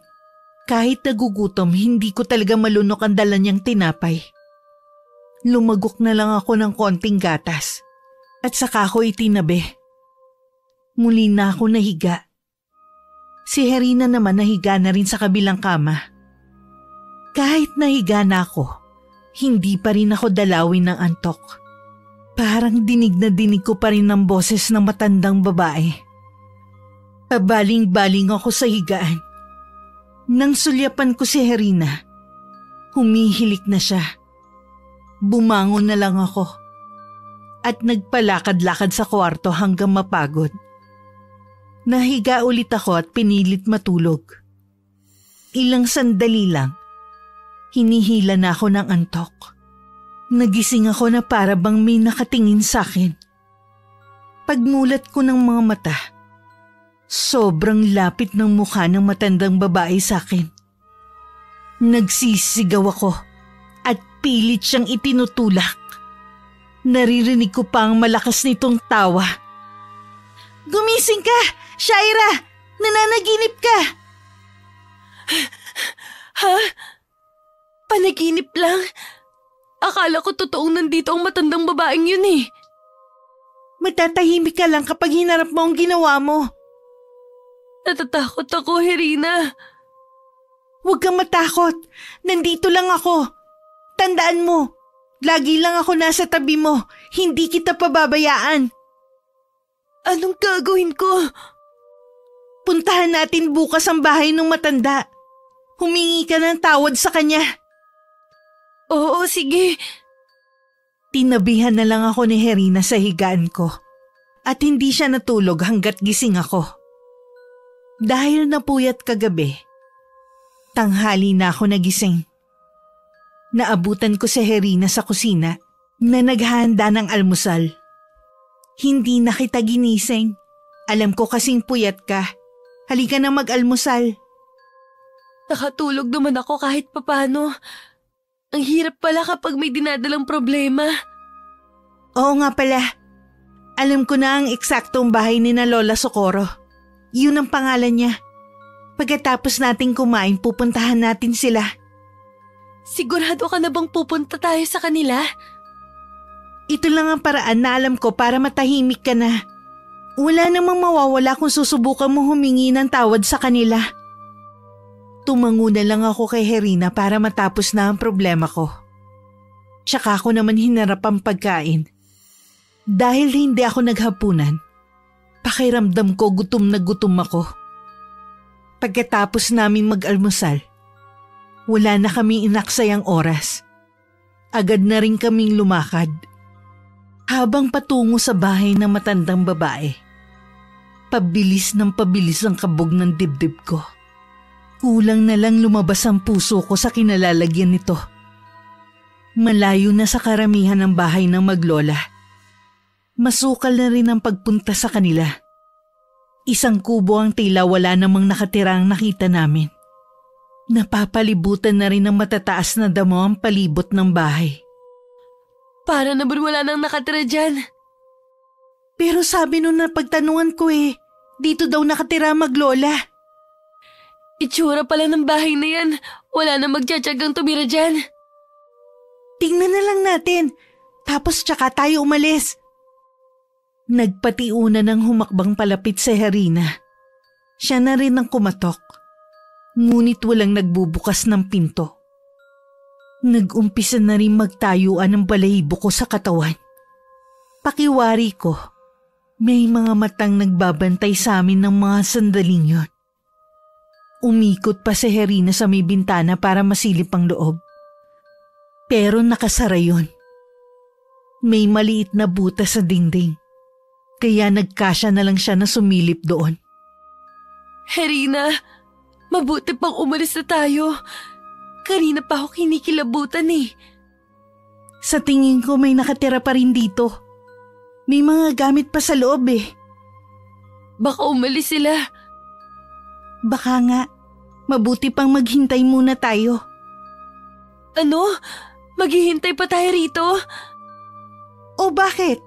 kahit nagugutom, hindi ko talaga malunok ang dala niyang tinapay. Lumagok na lang ako ng konting gatas at saka ako itinabi. Muli na ako nahiga. Si Herina naman nahiga na rin sa kabilang kama. Kahit nahiga na ako, hindi pa rin ako dalawin ng antok. Parang dinig na dinig ko pa rin ang boses ng matandang babae. Pabaling-baling ako sa higaan. Nang sulyapan ko si Herina, humihilik na siya. Bumangon na lang ako at nagpalakad-lakad sa kwarto hanggang mapagod. Nahiga ulit ako at pinilit matulog. Ilang sandali lang, hinihila na ako ng antok. Nagising ako na para bang may nakatingin sa akin. Pagmulat ko ng mga mata, sobrang lapit ng mukha ng matandang babae sa akin. Nagsisigaw ako at pilit siyang itinutulak. Naririnig ko pa ang malakas nitong tawa. Gumising ka! Shaira! Nananaginip ka! Ha? Panaginip lang? Akala ko totoong nandito ang matandang babaeng yun eh. Magtatahimik ka lang kapag hinarap mo ang ginawa mo. Natatakot ako, Herina. Huwag kang matakot. Nandito lang ako. Tandaan mo, lagi lang ako nasa tabi mo. Hindi kita pababayaan. Anong gagawin ko? Puntahan natin bukas ang bahay ng matanda. Humingi ka ng tawad sa kanya. Oo, sige. Tinabihan na lang ako ni Herina sa higaan ko. At hindi siya natulog hanggat gising ako. Dahil napuyat kagabi, tanghali na ako nagising. Naabutan ko si Herina sa kusina na naghahanda ng almusal. Hindi na kita ginising. Alam ko kasing puyat ka. Halika na mag-almusal. Nakatulog naman ako kahit papano. Ang hirap pala kapag may dinadalang problema. Oo nga pala. Alam ko na ang eksaktong bahay ni na Lola Socorro. Yun ang pangalan niya. Pagkatapos nating kumain, pupuntahan natin sila. Sigurado ka na bang pupunta tayo sa kanila? Ito lang ang paraan na alam ko para matahimik ka na. Wala namang mawawala kung susubukan mo humingi ng tawad sa kanila. Tumango na lang ako kay Herina para matapos na ang problema ko. Tsaka ako naman hinarap ang pagkain. Dahil hindi ako naghapunan, pakiramdam ko gutom na gutom ako. Pagkatapos namin mag-almusal, wala na kaming inaksayang oras. Agad na rin kaming lumakad. Habang patungo sa bahay ng matandang babae, pabilis ng pabilis ang kabog ng dibdib ko. Kulang na lang lumabas ang puso ko sa kinalalagyan nito. Malayo na sa karamihan ng bahay ng maglola. Masukal na rin ang pagpunta sa kanila. Isang kubo ang tila wala namang nakatirang nakita namin. Napapalibutan na rin ng matataas na damo ang palibot ng bahay. Para naman wala nang nakatira dyan. Pero sabi nun na pagtanungan ko dito daw nakatira maglola. Itsura pala ng bahay na yan. Wala na magtsatsagang tumira dyan. Tingnan na lang natin. Tapos tsaka tayo umalis. Nagpatiuna ng humakbang palapit si Herina. Siya na rin ang kumatok. Ngunit walang nagbubukas ng pinto. Nag-umpisa na rin magtayuan ng balahibo ko sa katawan. Pakiwari ko, may mga matang nagbabantay sa amin ng mga sandaling yon. Umikot pa si Herina sa may bintana para masilip ang loob. Pero nakasara yon. May maliit na butas sa dingding. Kaya nagkasya na lang siya na sumilip doon. Herina, mabuti pang umalis na tayo. Kanina pa ako kinikilabutan eh. Sa tingin ko may nakatira pa rin dito. May mga gamit pa sa loob eh. Baka umalis sila. Baka nga. Mabuti pang maghintay muna tayo. Ano? Maghihintay pa tayo rito? O bakit?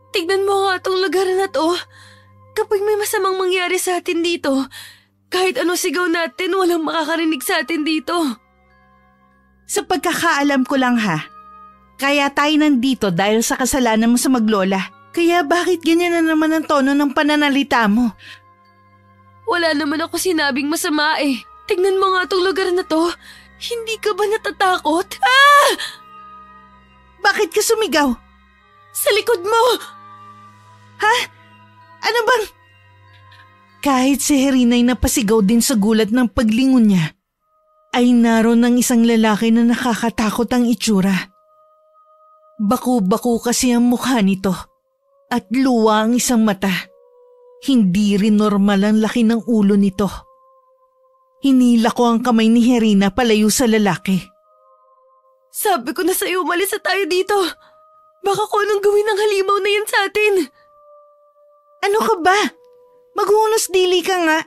Tignan mo nga itong lugar na to. Kapag may masamang mangyari sa atin dito, kahit ano sigaw natin, walang makakarinig sa atin dito. Sa pagkakaalam ko lang ha, kaya tayo nandito dahil sa kasalanan mo sa maglola. Kaya bakit ganyan na naman ang tono ng pananalita mo? Wala naman ako sinabing masama eh. Tignan mo nga itong lugar na to. Hindi ka ba natatakot? Ah! Bakit ka sumigaw? Sa likod mo! Ha? Ano bang? Kahit si Herina ay napasigaw din sa gulat ng paglingon niya, ay naroon ng isang lalaki na nakakatakot ang itsura. Baku-baku kasi ang mukha nito at luwa ang isang mata. Hindi rin normal ang laki ng ulo nito. Hinila ko ang kamay ni Herina palayo sa lalaki. Sabi ko na sa'yo, umalis na tayo dito. Baka kung anong gawin ng halimaw na yan sa atin. Ano ka ba? Maghunos dili ka nga.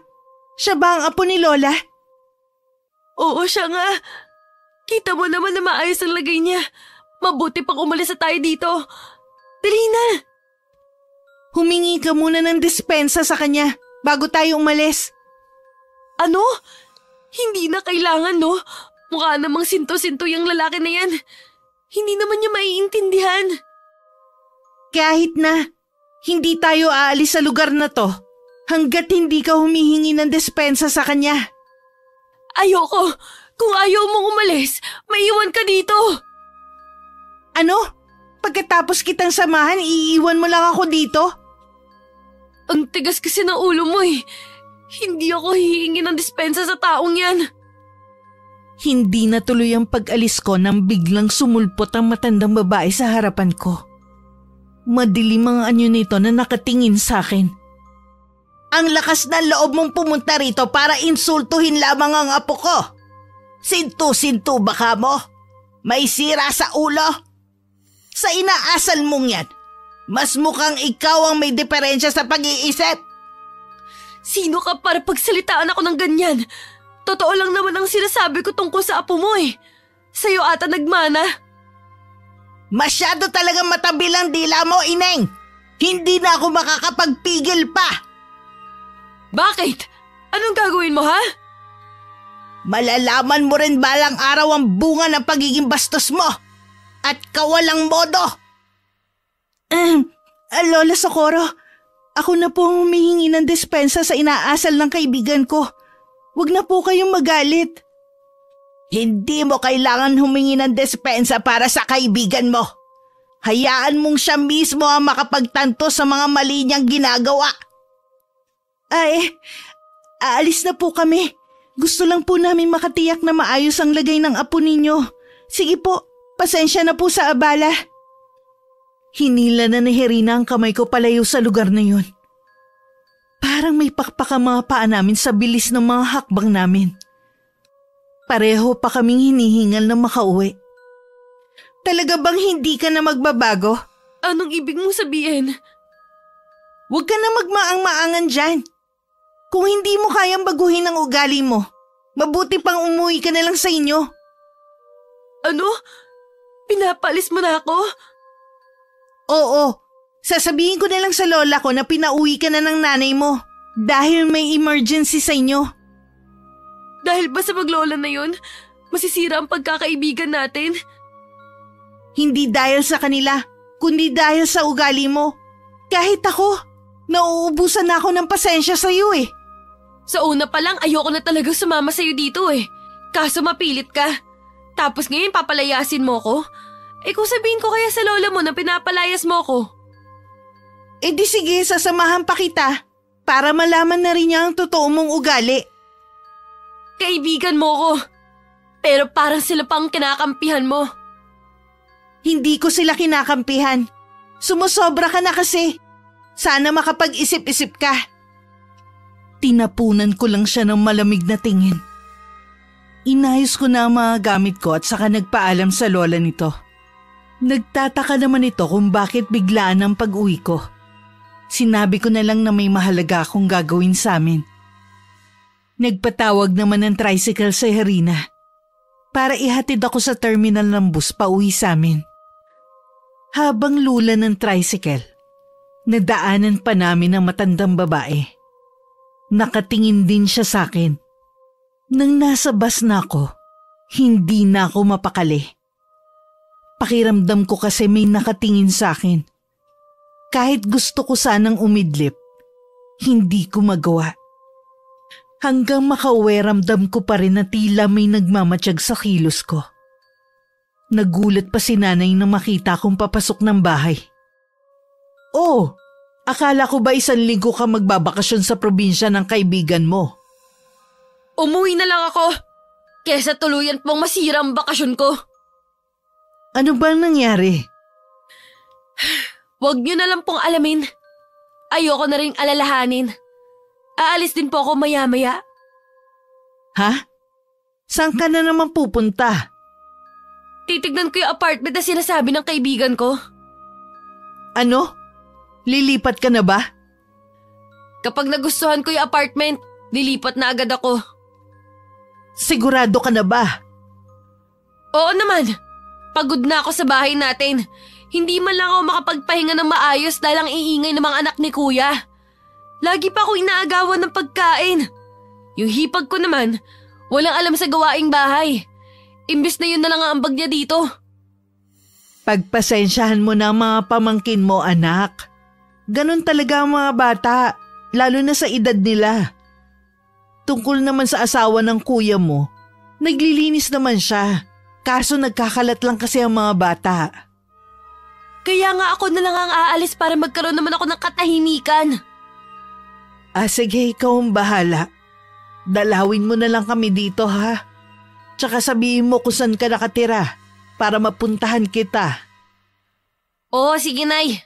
Siya ba ang apo ni Lola? Oo, siya nga. Kita mo naman na maayos ang lagay niya. Mabuti pang umalis na tayo dito. Dali na! Humingi ka muna ng dispensa sa kanya bago tayo umalis. Ano? Hindi na kailangan, no? Mukha namang sinto-sinto yung lalaki na yan. Hindi naman niya maiintindihan. Kahit na, hindi tayo aalis sa lugar na to hanggat hindi ka humihingi ng dispensa sa kanya. Ayoko. Kung ayaw mong umalis, maiwan ka dito. Ano? Pagkatapos kitang samahan, iiwan mo lang ako dito? Ang tigas kasi ng ulo mo eh. Hindi ako hihingi ng dispensa sa taong yan. Hindi natuloy ang pag-alis ko nang biglang sumulpot ang matandang babae sa harapan ko. Madilim ang anyo nito na nakatingin sa akin. Ang lakas ng loob mong pumunta rito para insultuhin lamang ang apo ko. Sintu-sintu baka mo? May sira sa ulo? Sa inaasal mong yan, mas mukhang ikaw ang may diferensya sa pag-iisip. Sino ka para pagsalitaan ako ng ganyan? Totoo lang naman ang sinasabi ko tungkol sa apo mo eh. Sa'yo ata nagmana. Masyado talagang matabil ang dila mo, Ineng. Hindi na ako makakapagpigil pa. Bakit? Anong gagawin mo, ha? Malalaman mo rin balang araw ang bunga ng pagiging bastos mo at kawalang modo. Lola Socorro, ako na po ang humihingi ng dispensa sa inaasal ng kaibigan ko. Huwag na po kayong magalit. Hindi mo kailangan humingi ng dispensa para sa kaibigan mo. Hayaan mong siya mismo ang makapagtanto sa mga mali niyang ginagawa. Aalis na po kami. Gusto lang po namin makatiyak na maayos ang lagay ng apo ninyo. Sige po, pasensya na po sa abala. Hinila na ni Herina ang kamay ko palayo sa lugar na yun. Parang may pakpak ang mga paa namin sa bilis ng mga hakbang namin. Pareho pa kaming hinihingal na makauwi. Talaga bang hindi ka na magbabago? Anong ibig mong sabihin? Huwag ka na magmaang-maangan dyan. Kung hindi mo kayang baguhin ang ugali mo, mabuti pang umuwi ka na lang sa inyo. Ano? Pinapalis mo na ako? Oo, sasabihin ko na lang sa lola ko na pinauwi ka na ng nanay mo dahil may emergency sa inyo. Dahil ba sa maglola na yun, masisira ang pagkakaibigan natin? Hindi dahil sa kanila, kundi dahil sa ugali mo. Kahit ako, nauubusan na ako ng pasensya sa iyo eh. Sa una pa lang ayoko na talaga sumama sa'yo dito eh. Kaso mapilit ka. Tapos ngayon papalayasin mo ko? Kung sabihin ko kaya sa lola mo na pinapalayas mo ko. Di sige, sasamahan pa kita para malaman na rin niya ang totoo mong ugali. Kaibigan mo ko. Pero parang sila pang kinakampihan mo. Hindi ko sila kinakampihan. Sumusobra ka na kasi. Sana makapag-isip-isip ka. Tinapunan ko lang siya ng malamig na tingin. Inayos ko na ang mga gamit ko at saka nagpaalam sa lola nito. Nagtataka naman ito kung bakit biglaan ang pag-uwi ko. Sinabi ko na lang na may mahalaga akong gagawin sa amin. Nagpatawag naman ng tricycle sa Herina para ihatid ako sa terminal ng bus pauwi sa amin. Habang lula ng tricycle, nadaanan pa namin ang matandang babae. Nakatingin din siya sa akin. Nang nasa bus na ako, hindi na ako mapakali. Pakiramdam ko kasi may nakatingin sa akin. Kahit gusto ko sanang umidlip, hindi ko magawa. Hanggang makauwi ramdam ko pa rin na tila may nagmamatsyag sa kilos ko. Nagulat pa si nanay na makita kong papasok ng bahay. Oh, akala ko ba 1 linggo ka magbabakasyon sa probinsya ng kaibigan mo? Umuwi na lang ako, kesa tuluyan pong masira ang bakasyon ko. Ano bang nangyari? Huwag niyo na lang pong alamin. Ayoko na rin alalahanin. Aalis din po ako maya-maya. Ha? Saan ka na naman pupunta? Titignan ko yung apartment na sinasabi ng kaibigan ko. Ano? Lilipat ka na ba? Kapag nagustuhan ko yung apartment, lilipat na agad ako. Sigurado ka na ba? Oo naman. Pagod na ako sa bahay natin. Hindi man lang ako makapagpahinga ng maayos dahil ang iingay ng mga anak ni kuya. Lagi pa ako inaagawan ng pagkain. Yung hipag ko naman, walang alam sa gawaing bahay. Imbis na yun na lang ang ambag niya dito. Pagpasensyahan mo na ang mga pamangkin mo, anak. Ganon talaga ang mga bata, lalo na sa edad nila. Tungkol naman sa asawa ng kuya mo, naglilinis naman siya. Kaso nagkakalat lang kasi ang mga bata. Kaya nga ako na lang ang aalis para magkaroon naman ako ng katahimikan. Sige, ikaw ang bahala. Dalawin mo na lang kami dito ha. Tsaka sabihin mo kung saan ka nakatira para mapuntahan kita. Oo, sige Nay.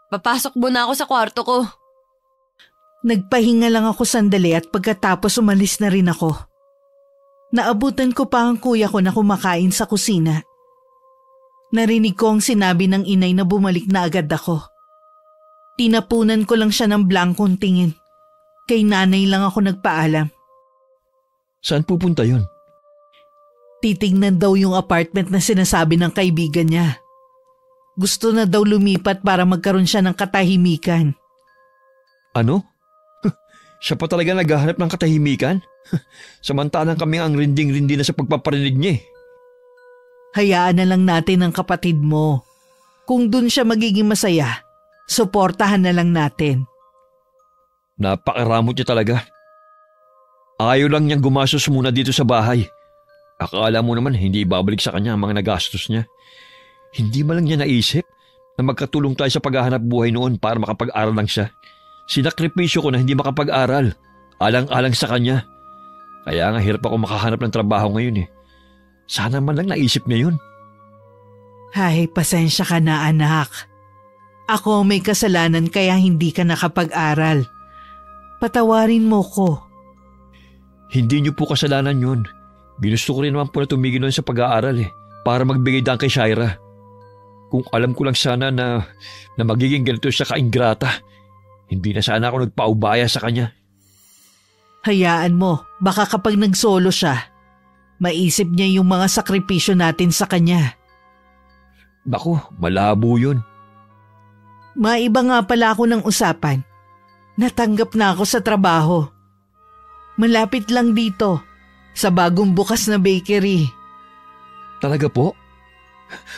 Papasok muna ako sa kwarto ko. Nagpahinga lang ako sandali at pagkatapos umalis na rin ako. Naabutan ko pa ang kuya ko na kumakain sa kusina. Narinig ko ang sinabi ng inay na bumalik na agad ako. Tinapunan ko lang siya ng blankong tingin. Kay nanay lang ako nagpaalam. Saan pupunta yon? Titignan daw yung apartment na sinasabi ng kaibigan niya. Gusto na daw lumipat para magkaroon siya ng katahimikan. Ano? Siya pa talaga naghahanap ng katahimikan? Samantalang kami ang rinding-rindi na sa pagpaparinig niya eh. Hayaan na lang natin ang kapatid mo. Kung dun siya magiging masaya, suportahan na lang natin. Napakaramot niya talaga. Ayaw lang niyang gumastos muna dito sa bahay. Akala mo naman hindi ibabalik sa kanya ang mga nagastos niya. Hindi man lang niya naisip na magkatulong tayo sa paghahanap buhay noon para makapag-aral lang siya. Sinakripisyo ko na hindi makapag-aral. Alang-alang sa kanya. Kaya nga hirap ako makahanap ng trabaho ngayon eh. Sana man lang naisip niya yun. Hay, pasensya ka na anak. Ako may kasalanan kaya hindi ka nakapag-aral. Patawarin mo ko. Hindi niyo po kasalanan yun. Ginusto ko rin naman po na tumigil nun sa pag-aaral eh. Para magbigay daan kay Shaira. Kung alam ko lang sana na magiging ganito siya kaingrata, hindi na sana ako nagpaubaya sa kanya. Hayaan mo, baka kapag nagsolo siya, maisip niya yung mga sakripisyo natin sa kanya. Naku, malabo yun. Maiba nga pala ako ng usapan. Natanggap na ako sa trabaho. Malapit lang dito. Sa bagong bukas na bakery. Talaga po?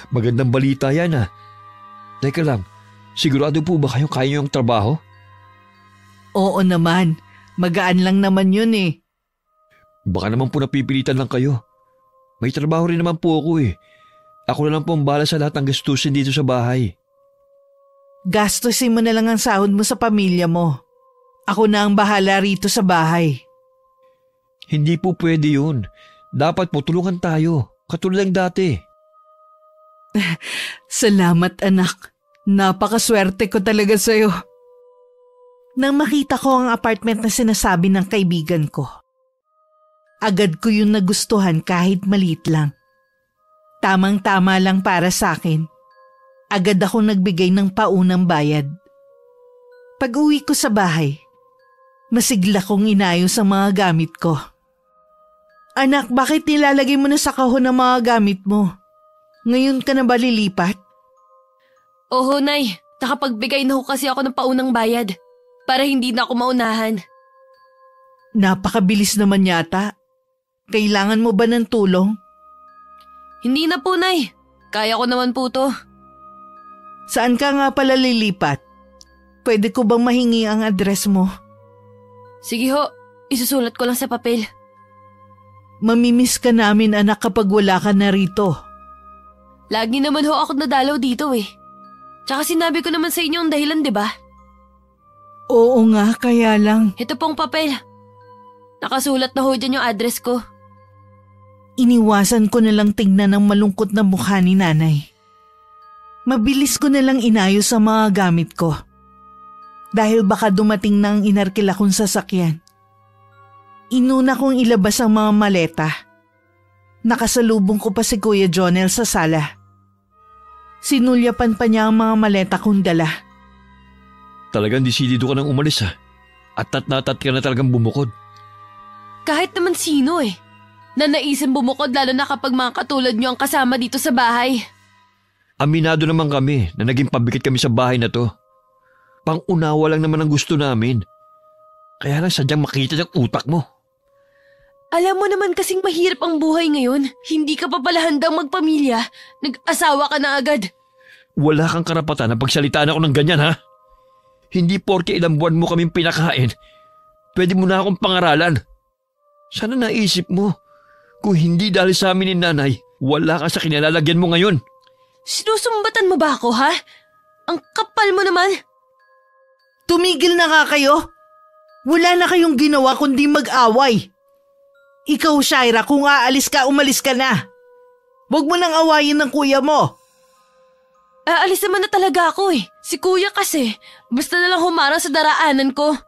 Magandang balita yan ah. Teka lang, sigurado po ba kayo kaya niyo yung trabaho? Oo naman, magaan lang naman yun eh. Baka naman po napipilitan lang kayo. May trabaho rin naman po ako eh. Ako na lang po ang bahala sa lahat ng gastusin dito sa bahay. Gastusin mo na lang ang sahod mo sa pamilya mo. Ako na ang bahala rito sa bahay. Hindi po pwede yun. Dapat po tulungan tayo, katulad ng dati. Salamat anak. Napakaswerte ko talaga sa'yo. Nang makita ko ang apartment na sinasabi ng kaibigan ko, agad ko yung nagustuhan kahit maliit lang. Tamang-tama lang para sa akin. Agad ako nagbigay ng paunang bayad. Pag-uwi ko sa bahay, masigla kong inayos ang mga gamit ko. Anak, bakit nilalagay mo na sa kahon ang mga gamit mo? Ngayon ka na ba lilipat? Oo, Nay. Nakapagbigay na ho kasi ako ng paunang bayad para hindi na ako maunahan. Napakabilis naman yata. Kailangan mo ba ng tulong? Hindi na po, Nay. Kaya ko naman po to. Saan ka nga pala lilipat? Pwede ko bang mahingi ang address mo? Sige ho, isusulat ko lang sa papel. Mamimiss ka namin anak kapag wala ka na rito. Lagi naman ho ako nadalaw dito eh. Tsaka sinabi ko naman sa inyo ang dahilan, di ba? Oo nga, kaya lang. Ito pong papel. Nakasulat na ho dyan yung address ko. Iniwasan ko na lang tingnan ang malungkot na mukha ni nanay. Mabilis ko na lang inayos ang mga gamit ko. Dahil baka dumating na ang inarkila kong sasakyan. Inuna kong ilabas ang mga maleta. Nakasalubong ko pa si Kuya Jonel sa sala. Sinulyapan pa niya ang mga maleta kong dala. Talagang desidido ka nang umalis ha. At natat ka na talagang bumukod. Kahit naman sino eh. Na naisip bumukod lalo na kapag mga katulad nyo ang kasama dito sa bahay. Aminado naman kami na naging pabikit kami sa bahay na to. Pang-unawa lang naman ang gusto namin. Kaya lang sadyang makita ng utak mo. Alam mo naman kasing mahirap ang buhay ngayon. Hindi ka pa pala handang magpamilya. Nag-asawa ka na agad. Wala kang karapatan na pagsalitaan ako ng ganyan ha. Hindi porke ilang buwan mo kaming pinakain, pwede mo na akong pangaralan. Sana naisip mo, kung hindi dahil sa amin ni nanay, wala ka sa kinalalagyan mo ngayon. Sinusumbatan mo ba ako ha? Ang kapal mo naman. Tumigil na nga kayo. Wala na kayong ginawa kundi mag-away. Ikaw, Shaira, kung aalis ka, umalis ka na. Huwag mo nang awayin ng kuya mo. Aalis naman na talaga ako eh. Si kuya kasi, basta na lang humarang sa daraanan ko.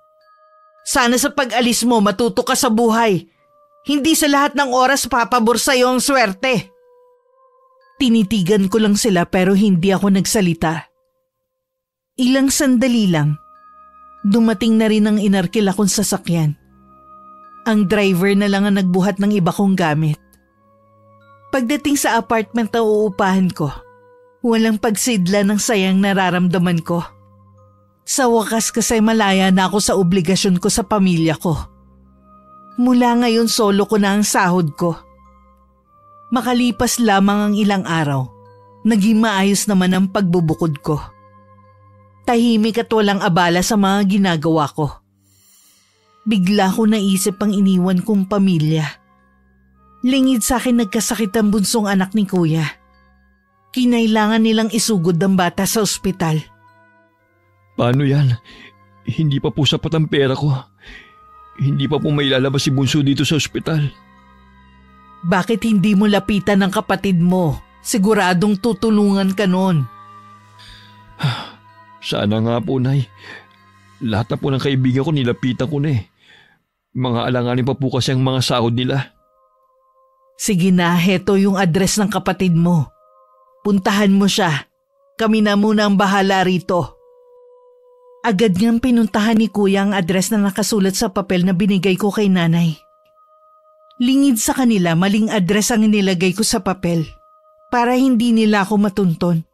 Sana sa pag-alis mo matuto ka sa buhay. Hindi sa lahat ng oras papabor sa'yo ang swerte. Tinitigan ko lang sila pero hindi ako nagsalita. Ilang sandali lang, dumating na rin ang inarkila kong sasakyan. Ang driver na lang ang nagbuhat ng iba kong gamit. Pagdating sa apartment na uupahan ko, walang pagsidla ng sayang nararamdaman ko. Sa wakas kasi malaya na ako sa obligasyon ko sa pamilya ko. Mula ngayon solo ko na ang sahod ko. Makalipas lamang ang ilang araw, naging maayos naman ang pagbubukod ko. Tahimik at walang abala sa mga ginagawa ko. Bigla ko naisip ang iniwan kong pamilya. Lingid sa akin nagkasakit ang bunsong anak ni kuya. Kinailangan nilang isugod ang bata sa ospital. Paano yan? Hindi pa po sapat ang pera ko. Hindi pa po mailalabas si Bunso dito sa ospital. Bakit hindi mo lapitan ng kapatid mo? Siguradong tutulungan ka nun. Sana nga po, Nay. Lahat na po ng kaibigan ko nilapitan ko na eh. Mga alanganin pa po kasi ang mga sahod nila. Sige na, heto yung address ng kapatid mo. Puntahan mo siya. Kami na muna ang bahala rito. Agad niyang pinuntahan ni kuya ang address na nakasulat sa papel na binigay ko kay nanay. Lingid sa kanila, maling address ang inilagay ko sa papel para hindi nila ako matunton.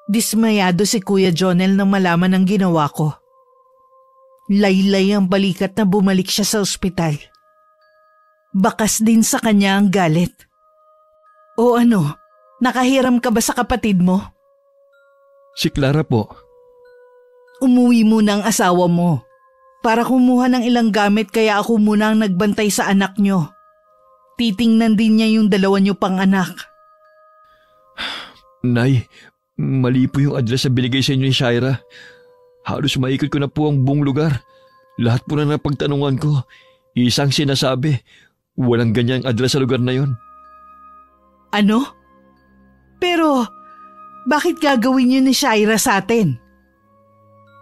Dismayado si Kuya Jonel nang malaman ang ginawa ko. Laylay ang balikat na bumalik siya sa ospital. Bakas din sa kanya ang galit. O ano, nakahiram ka ba sa kapatid mo? Si Clara po. Umuwi muna ang asawa mo para kumuha ng ilang gamit kaya ako muna ang nagbantay sa anak nyo. Titingnan din niya yung dalawa nyo pang anak. Nay, mali po yung address na binigay sa inyo ni Shaira. Halos maikot ko na po ang buong lugar. Lahat po na napagtanungan ko. Isang sinasabi, walang ganyang address sa lugar na yon. Ano? Pero, bakit gagawin yun ni Shaira sa atin?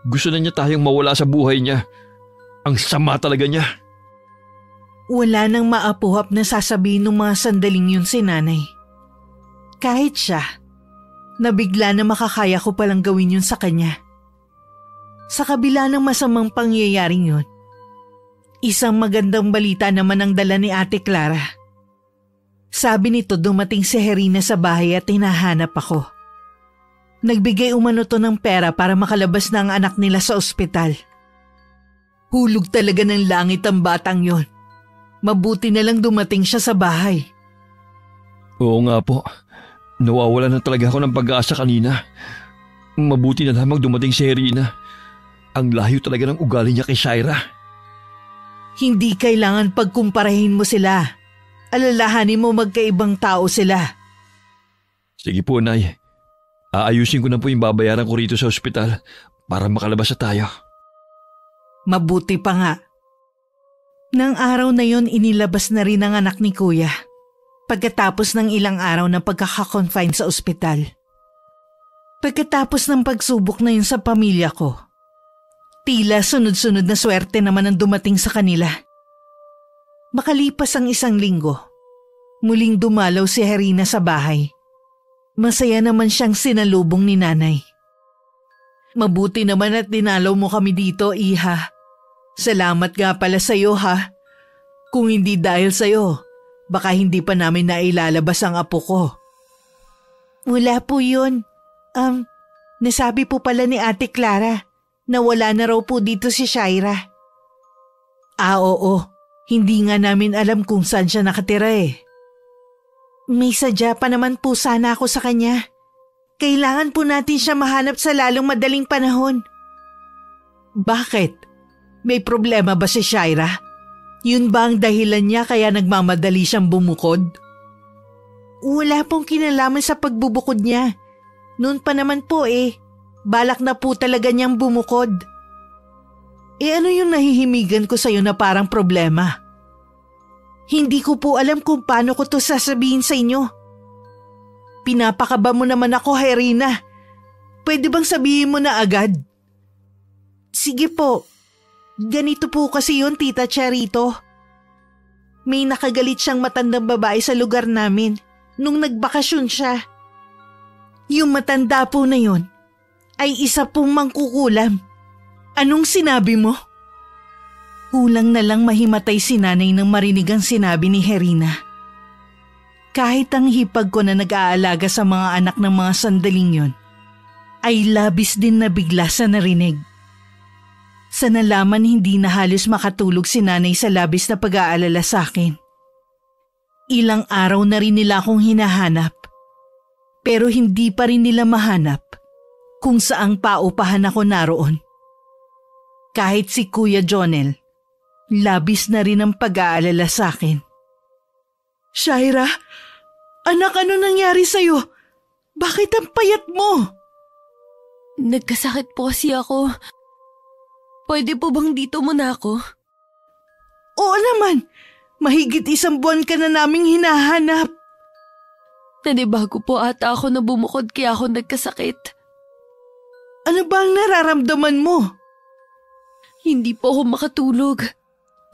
Gusto na niya tayong mawala sa buhay niya. Ang sama talaga niya. Wala nang maapuhap na sasabihin ng mga sandaling yun si nanay. Kahit siya, nabigla na makakaya ko palang gawin yun sa kanya. Sa kabila ng masamang pangyayaring yun, isang magandang balita naman ang dala ni Ate Clara. Sabi nito dumating si Herina sa bahay at hinahanap ako. Nagbigay umano to ng pera para makalabas na ang anak nila sa ospital. Hulog talaga ng langit ang batang yon. Mabuti na lang dumating siya sa bahay. Oo nga po. Nawawala na talaga ako ng pag-asa kanina. Mabuti na lamang dumating si Herina. Ang layo talaga ng ugali niya kay Shaira. Hindi kailangan pagkumparahin mo sila. Alalahanin mo magkaibang tao sila. Sige po, Nay. Aayusin ko na po yung babayaran ko rito sa ospital para makalabas na tayo. Mabuti pa nga. Nang araw na yon inilabas na rin ang anak ni Kuya pagkatapos ng ilang araw na pagkakakonfine sa ospital. Pagkatapos ng pagsubok na yun sa pamilya ko, tila sunod-sunod na swerte naman ang dumating sa kanila. Makalipas ang isang linggo, muling dumalaw si Herina sa bahay. Masaya naman siyang sinalubong ni nanay. Mabuti naman at dinalaw mo kami dito, Iha. Salamat nga pala sa'yo, ha. Kung hindi dahil sa'yo, baka hindi pa namin nailalabas ang apo ko. Wala po yun. Nasabi po pala ni Ate Clara na wala na raw po dito si Shaira. Oo. Hindi nga namin alam kung saan siya nakatira eh. May sadya pa naman po sana ako sa kanya. Kailangan po natin siya mahanap sa lalong madaling panahon. Bakit? May problema ba si Shaira? Yun ba ang dahilan niya kaya nagmamadali siyang bumukod? Wala pong kinalaman sa pagbubukod niya. Noon pa naman po balak na po talaga niyang bumukod. Ano yung nahihimigan ko sa'yo na parang problema? Hindi ko po alam kung paano ko to sasabihin sa inyo. Pinapakaba mo naman ako, Herina. Pwede bang sabihin mo na agad? Sige po. Ganito po kasi yun, Tita Charito. May nakagalit siyang matandang babae sa lugar namin nung nagbakasyon siya. Yung matanda po na yun ay isa pong mangkukulam. Anong sinabi mo? Kulang na lang mahimatay si nanay nang marinig ang sinabi ni Herina. Kahit ang hipag ko na nag-aalaga sa mga anak ng mga sandaling yon, ay labis din na bigla sa narinig. Sa nalaman hindi na halos makatulog si nanay sa labis na pag-aalala sa akin. Ilang araw na rin nila akong hinahanap, pero hindi pa rin nila mahanap kung saang paupahan ako naroon. Kahit si Kuya Jonel, labis na rin ang pag-aalala sa akin. Shaira, anak, ano nangyari sa'yo? Bakit ang payat mo? Nagkasakit po kasi ako. Pwede po bang dito muna ako? Oo naman, mahigit 1 buwan ka na naming hinahanap. Nanibago po ata ako na bumukod kaya ako nagkasakit. Ano ba ang nararamdaman mo? Hindi po ako makatulog.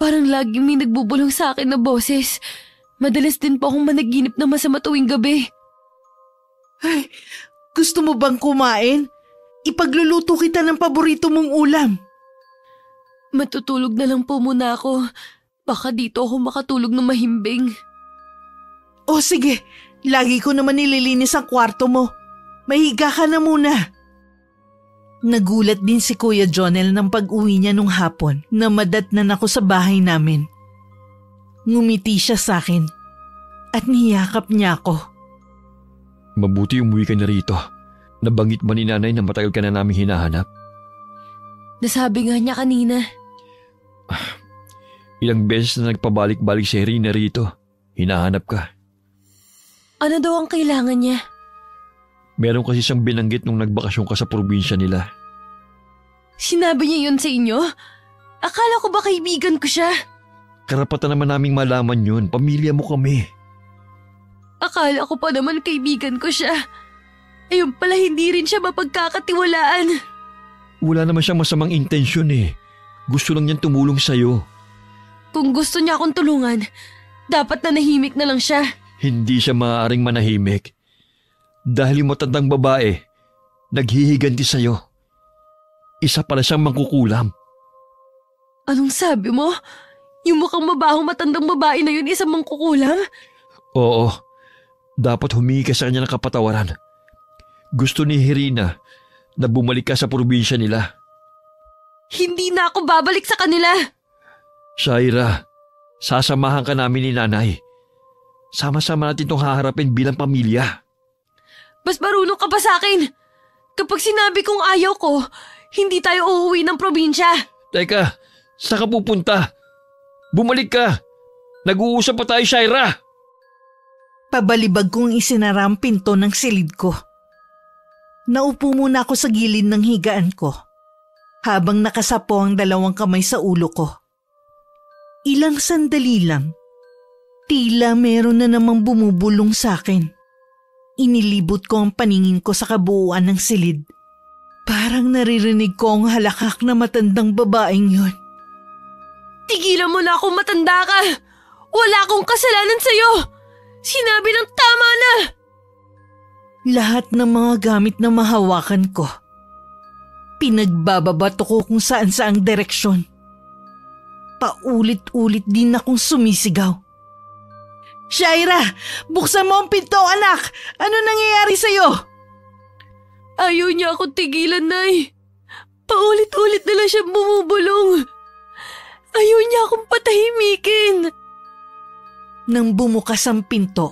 Parang laging may nagbubulong sa akin na boses. Madalas din po akong managinip na masama tuwing gabi. Ay, gusto mo bang kumain? Ipagluluto kita ng paborito mong ulam. Matutulog na lang po muna ako. Baka dito ako makatulog ng mahimbing. O sige, lagi ko naman nililinis ang kwarto mo. Mahiga ka na muna. Nagulat din si Kuya Jonel ng pag-uwi niya nung hapon na madatnan ako sa bahay namin. Ngumiti siya sa akin at niyakap niya ako. Mabuti umuwi ka na rito. Nabanggit ba ni nanay na matagal ka na namin hinahanap? Nasabi nga niya kanina. Ilang beses na nagpabalik-balik si Rina rito. Hinahanap ka. Ano daw ang kailangan niya? Meron kasi siyang binanggit nung nagbakasyon ka sa probinsya nila. Sinabi niya yun sa inyo? Akala ko ba kaibigan ko siya? Karapatan naman naming malaman yun. Pamilya mo kami. Akala ko pa naman kaibigan ko siya. Ayun pala hindi rin siya mapagkakatiwalaan. Wala naman siyang masamang intensyon eh. Gusto lang niyang tumulong sa'yo. Kung gusto niya akong tulungan, dapat nanahimik na lang siya. Hindi siya maaaring manahimik. Dahil yung matandang babae, naghihiganti sa'yo. Isa pala siyang mangkukulam. Anong sabi mo? Yung mukhang mabahong matandang babae na yun isang mangkukulam? Oo. Dapat humingi ka sa kanya ng kapatawaran. Gusto ni Rina na bumalik ka sa probinsya nila. Hindi na ako babalik sa kanila. Shaira, sasamahan ka namin ni nanay. Sama-sama natin itong haharapin bilang pamilya. Mas marunong ka pa sa akin. Kapag sinabi kong ayaw ko, hindi tayo uuwi ng probinsya. Teka, saan ka pupunta? Bumalik ka. Nag-uusap pa tayo, Shaira. Pabalibag kong isinara ang pinto ng silid ko. Naupo muna ako sa gilid ng higaan ko habang nakasapo ang dalawang kamay sa ulo ko. Ilang sandali lang, tila meron na namang bumubulong sa akin. Inilibot ko ang paningin ko sa kabuuan ng silid. Parang naririnig ko ang halakak na matandang babaeng yun. Tigilan mo na akong matanda ka. Wala akong kasalanan sa'yo. Sinabi ng tama na. Lahat ng mga gamit na mahawakan ko, pinagbababato ko kung saan-saang direksyon. Paulit-ulit din akong sumisigaw. Shaira, buksan mo ang pinto, anak! Ano nangyayari sa'yo? Ayaw niya akong tigilan, Nay. Paulit-ulit na lang siyang bumubulong. Ayaw niya akong patahimikin. Nang bumukas ang pinto,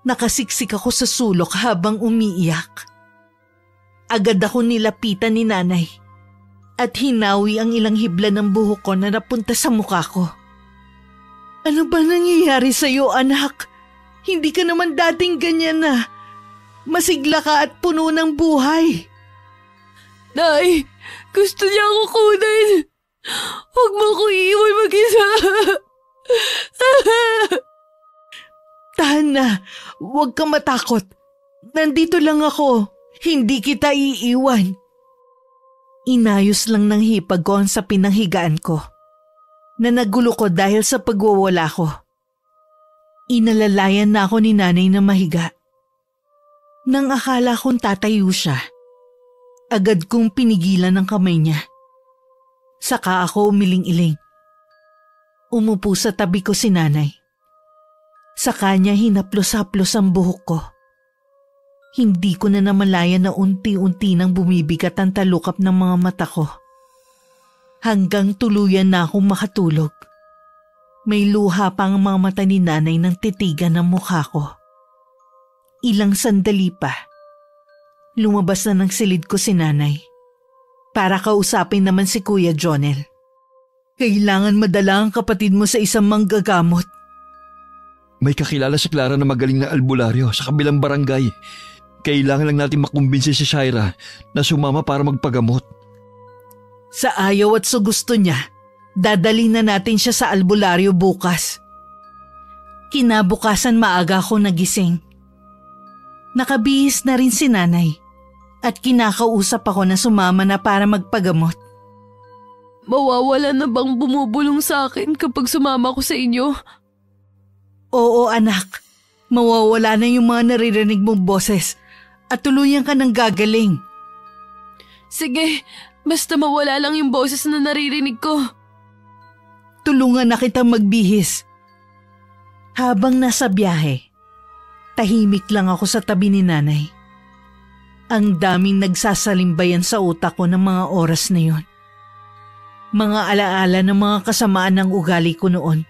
nakasiksik ako sa sulok habang umiiyak. Agad ako nilapitan ni nanay at hinawi ang ilang hibla ng buhok ko na napunta sa mukha ko. Ano ba nangyayari sa'yo, anak? Hindi ka naman dating ganyan na. Masigla ka at puno ng buhay. Nay, gusto niya ako kunin. Huwag mo ko iiwan mag-isa. Tahan na, huwag kang matakot. Nandito lang ako, hindi kita iiwan. Inayos lang ng hipag ko ang sapin ng higaan ko, na nagulo ko dahil sa pagwawala ko. Inalalayan na ako ni nanay na mahiga. Nang akala kong tatayo siya, agad kong pinigilan ang kamay niya. Saka ako umiling-iling. Umupo sa tabi ko si nanay. Sa kanya hinaplos-haplos ang buhok ko. Hindi ko na namalayan na unti-unti nang bumibigat ang talukap ng mga mata ko. Hanggang tuluyan na akong makatulog. May luha pa ang mga mata ni nanay nang titigan ng mukha ko. Ilang sandali pa, lumabas na ng silid ko si nanay. Para kausapin naman si Kuya Jonel. Kailangan madala ang kapatid mo sa isang manggagamot. May kakilala si Clara na magaling na albularyo sa kabilang barangay. Kailangan lang natin makumbinsi si Shaira na sumama para magpagamot. Sa ayaw at sa gusto niya, dadalhin na natin siya sa albularyo bukas. Kinabukasan maaga ako nagising. Nakabihis na rin si nanay at kinakausap ako na sumama na para magpagamot. Mawawala na bang bumubulong sa akin kapag sumama ko sa inyo? Oo anak, mawawala na yung mga naririnig mong boses at tuluyan ka ng gagaling. Sige, basta mawala lang yung boses na naririnig ko. Tulungan na kitang magbihis. Habang nasa biyahe, tahimik lang ako sa tabi ni nanay. Ang daming nagsasalimbayan sa utak ko ng mga oras na yon. Mga alaala ng mga kasamaan ng ugali ko noon.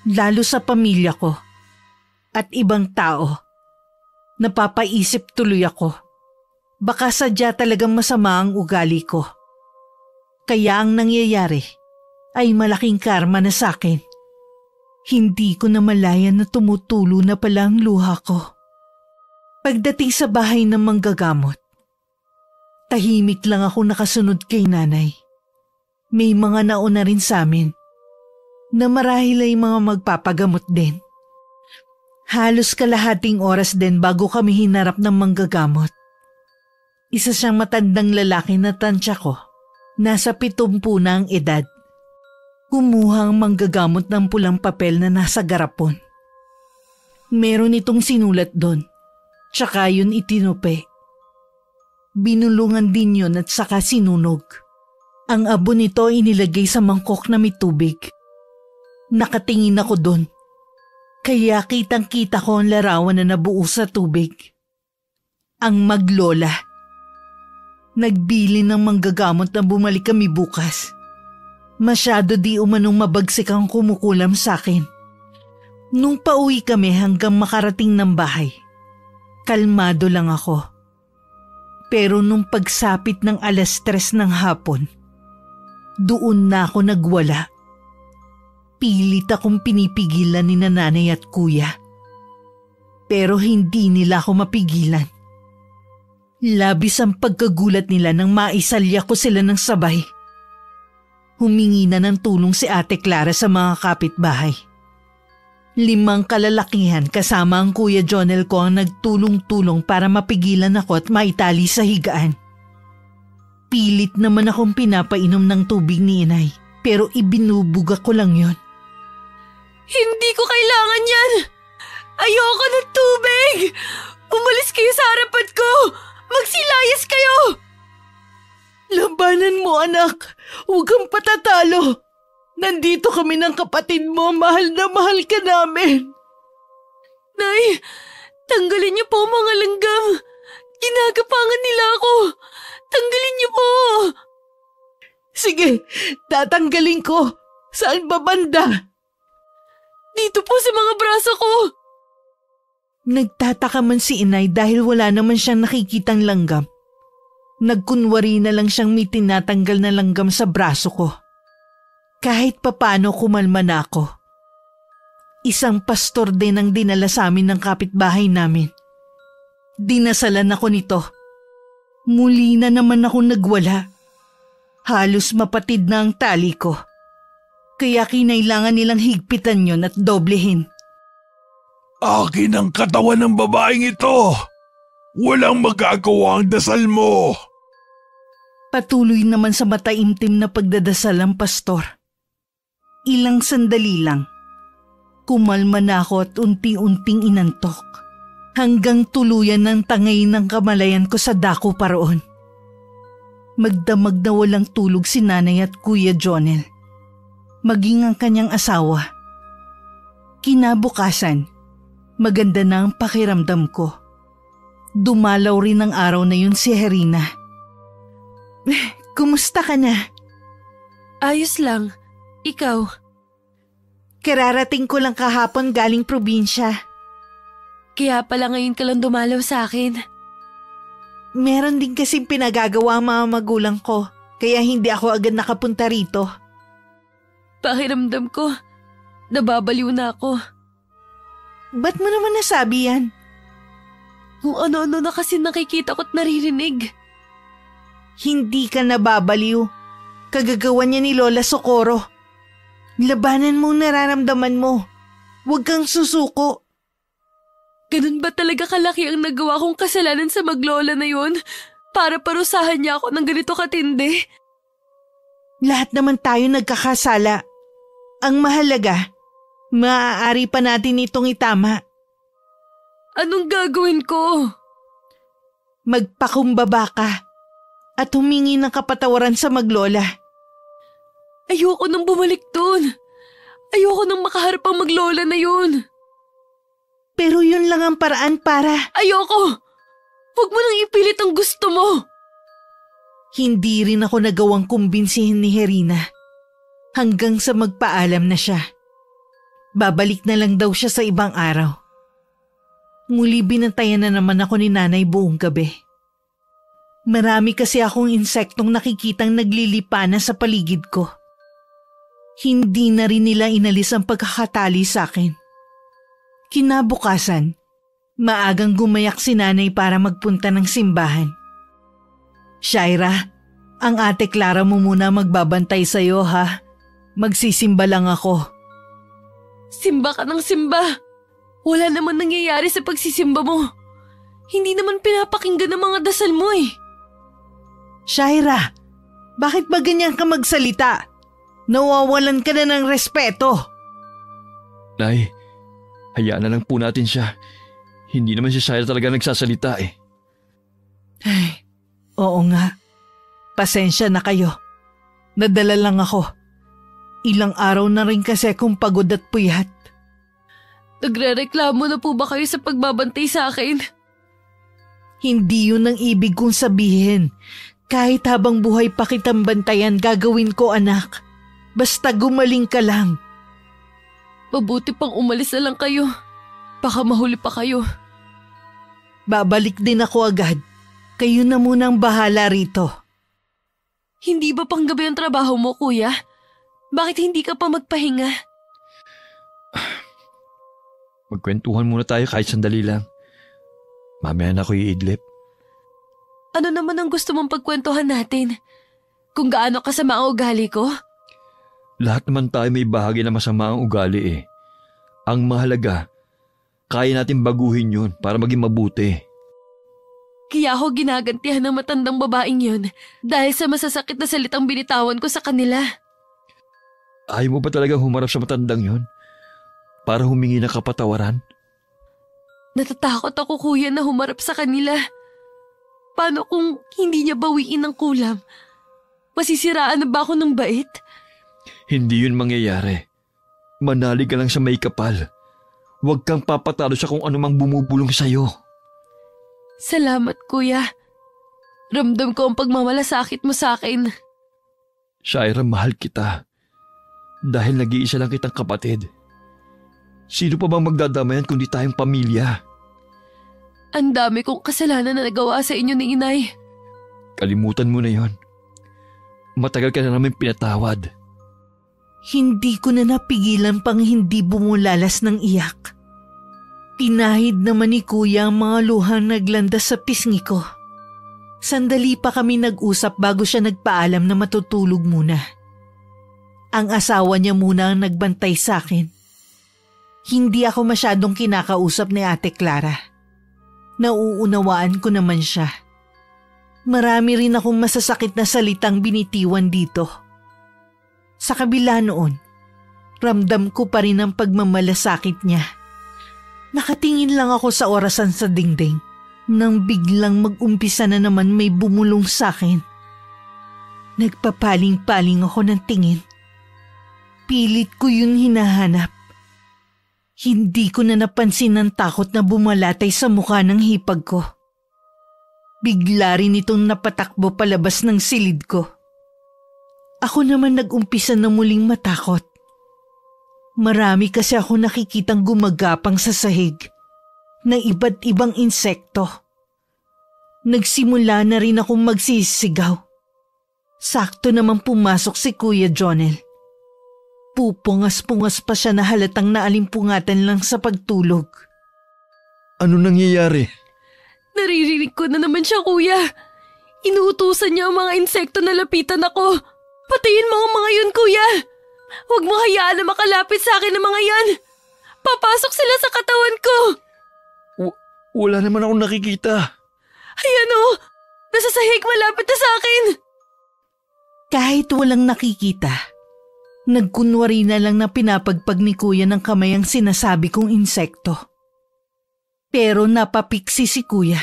lalo sa pamilya ko at ibang tao. Napapaisip tuloy ako. Baka sadya talagang masama ang ugali ko. Kaya ang nangyayari ay malaking karma na sa akin. Hindi ko namalayan na tumutulo na pala ang luha ko. Pagdating sa bahay ng manggagamot, tahimik lang ako nakasunod kay nanay. May mga nauna rin sa amin na marahil ay mga magpapagamot din. Halos kalahating oras din bago kami hinarap ng manggagamot. Isa siyang matandang lalaki na tansya ko. Nasa 70 na ang edad. Kumuha ang manggagamot ng pulang papel na nasa garapon. Meron itong sinulat doon. Tsaka yun itinupi. Binulungan din yun at saka sinunog. Ang abo nito inilagay sa mangkok na may tubig. Nakatingin ako doon. Kaya kitang-kita ko ang larawan na nabuo sa tubig. Ang maglola. Nagbili ng manggagamot na bumalik kami bukas. Masyado di umanong mabagsik ang kumukulam sa akin. Nung pauwi kami hanggang makarating ng bahay, kalmado lang ako. Pero nung pagsapit ng 3:00 ng hapon, doon na ako nagwala. Pilit akong pinipigilan ni nanay at kuya. Pero hindi nila ako mapigilan. Labis ang pagkagulat nila nang maisalya ko sila ng sabay. Humingi na ng tulong si Ate Clara sa mga kapitbahay. 5 kalalakihan kasama ang Kuya Jonel ko ang nagtulong-tulong para mapigilan ako at maitali sa higaan. Pilit naman akong pinapainom ng tubig ni inay, pero ibinubuga ko lang yon. Hindi ko kailangan yan! Ayoko ng tubig! Umalis kayo sa harapan ko! Magsilayas kayo! Labanan mo, anak. Huwag kang patatalo. Nandito kami ng kapatid mo. Mahal na mahal ka namin. Nay, tanggalin niyo po mga langgam. Ginagapangan nila ako. Tanggalin niyo po. Sige, tatanggalin ko. Saan ba banda? Dito po sa mga braso ko. Nagtataka man si inay dahil wala naman siyang nakikitang langgam. Nagkunwari na lang siyang may tinatanggal na langgam sa braso ko. Kahit papano kumalma na ako. Isang pastor din ang dinala sa amin ng kapitbahay namin. Dinasalan ako nito. Muli na naman ako nagwala. Halos mapatid na ang tali ko. Kaya kinailangan nilang higpitan yon at doblehin. Akin ang katawan ng babaeng ito. Walang magagawa ang dasal mo. Patuloy naman sa mataimtim na pagdadasal ang pastor. Ilang sandali lang. Kumalma na ako at unti-unting inantok. Hanggang tuluyan ng tangay ng kamalayan ko sa dako paroon. Magdamag na walang tulog si nanay at Kuya Jonel. Maging ang kanyang asawa. Kinabukasan, maganda na ang pakiramdam ko. Dumalaw rin ang araw na yun si Herina. Kumusta ka na? Ayos lang. Ikaw? Kararating ko lang kahapon galing probinsya. Kaya pala ngayon ka lang dumalaw sa akin. Meron din kasing pinagagawa ang mga magulang ko, kaya hindi ako agad nakapunta rito. Pakiramdam ko, nababaliw na ako. Ba't mo naman nasabi yan? Kung ano-ano na kasi nakikita ko't naririnig. Hindi ka nababaliw. Kagagawa niya ni Lola Socorro. Labanan mo ang nararamdaman mo. Huwag kang susuko. Ganun ba talaga kalaki ang nagawa kong kasalanan sa maglola na yun? Para parusahan niya ako ng ganito katindi? Lahat naman tayo nagkakasala. Ang mahalaga, maaari pa natin itong itama. Anong gagawin ko? Magpakumbaba ka at humingi ng kapatawaran sa maglola. Ayoko nang bumalik dun. Ayoko nang makaharap ang maglola na yun. Pero yun lang ang paraan para… Ayoko! Huwag mo nang ipilit ang gusto mo. Hindi rin ako nagawang kumbinsihin ni Herina hanggang sa magpaalam na siya. babalik na lang daw siya sa ibang araw. Muli binantayan na naman ako ni nanay buong gabi. Marami kasi akong insektong nakikitang naglilipana sa paligid ko. Hindi na rin nila inalis ang pagkakatali sa akin. Kinabukasan, maagang gumayak si nanay para magpunta ng simbahan. Shaira, ang ate Clara mo muna magbabantay sa'yo ha. Magsisimba lang ako. Simba ka ng simba. Wala naman nangyayari sa pagsisimba mo. Hindi naman pinapakinggan ang mga dasal mo eh. Shaira, bakit ba ganyan ka magsalita? Nawawalan ka na ng respeto. Nay, hayaan na lang po natin siya. Hindi naman si Shaira talaga nagsasalita eh. Ay, oo nga. Pasensya na kayo. Nadala lang ako. Ilang araw na rin kasi akong pagod at puyat. Nagrereklamo na po ba kayo sa pagbabantay sa akin? Hindi yun ang ibig kong sabihin. Kahit habang buhay pa kitang bantayan, gagawin ko anak. Basta gumaling ka lang. Mabuti pang umalis na lang kayo. Baka mahuli pa kayo. Babalik din ako agad. Kayo na munang bahala rito. Hindi ba panggabi ang trabaho mo, kuya? Bakit hindi ka pa magpahinga? Magkwentuhan muna tayo kahit sandali lang. Mamaya na ako iidlip. Ano naman ang gusto mong pagkwentuhan natin? Kung gaano kasama ang ugali ko? Lahat naman tayo may bahagi na masama ang ugali eh. Ang mahalaga, kaya natin baguhin yun para maging mabuti. Kaya ako ginagantihan ng matandang babaeng yun dahil sa masasakit na salitang binitawan ko sa kanila. Ayaw mo ba talagang humarap sa matandang yun? Para humingi ng kapatawaran? Natatakot ako, kuya, na humarap sa kanila. Paano kung hindi niya bawiin ang kulam? Masisiraan na ba ako ng bait? Hindi yun mangyayari. Manalig ka lang sa may kapal. Huwag kang papatalo sa kung anumang bumubulong sa'yo. Salamat, kuya. Ramdam ko ang pagmamalasakit mo sa akin. Shaira, mahal kita. Dahil nag-iisa lang kitang kapatid. Sino pa bang magdadamayan kundi tayong pamilya? Ang dami kong kasalanan na nagawa sa inyo ni inay. Kalimutan mo na yon. Matagal ka na namin pinatawad. Hindi ko na napigilan pang hindi bumulalas ng iyak. Pinahid naman ni kuya ang mga luhang naglandas sa pisngi ko. Sandali pa kami nag-usap bago siya nagpaalam na matutulog muna. Ang asawa niya muna ang nagbantay sa akin. Hindi ako masyadong kinakausap ni Ate Clara. Nauunawaan ko naman siya. Marami rin akong masasakit na salitang binitiwan dito. Sa kabila noon, ramdam ko pa rin ang pagmamalasakit niya. Nakatingin lang ako sa orasan sa dingding nang biglang mag-umpisa na naman may bumulong sa akin. Nagpapaling-paling ako ng tingin. Pilit ko yun hinahanap. Hindi ko na napansin ang takot na bumalatay sa mukha ng hipag ko. Bigla rin itong napatakbo palabas ng silid ko. Ako naman nag-umpisa na muling matakot. Marami kasi ako nakikitang gumagapang sa sahig na iba't ibang insekto. Nagsimula na rin akong magsisigaw. Sakto naman pumasok si Kuya Jonel. Pupungas-pungas pa siya na halatang naalimpungatan lang sa pagtulog. Ano nangyayari? Naririnig ko na naman siya, kuya. Inuutusan niya ang mga insekto na lapitan ako. Patayin mo ang mga yun, kuya. Huwag mo hayaan na makalapit sa akin ang mga yan. Papasok sila sa katawan ko. Wala naman akong nakikita. Ayan o, nasa sahig malapit na sa akin. Kahit walang nakikita, nagkunwari na lang na pinapagpag ni kuya ng kamay ang sinasabi kong insekto. Pero napapiksi si kuya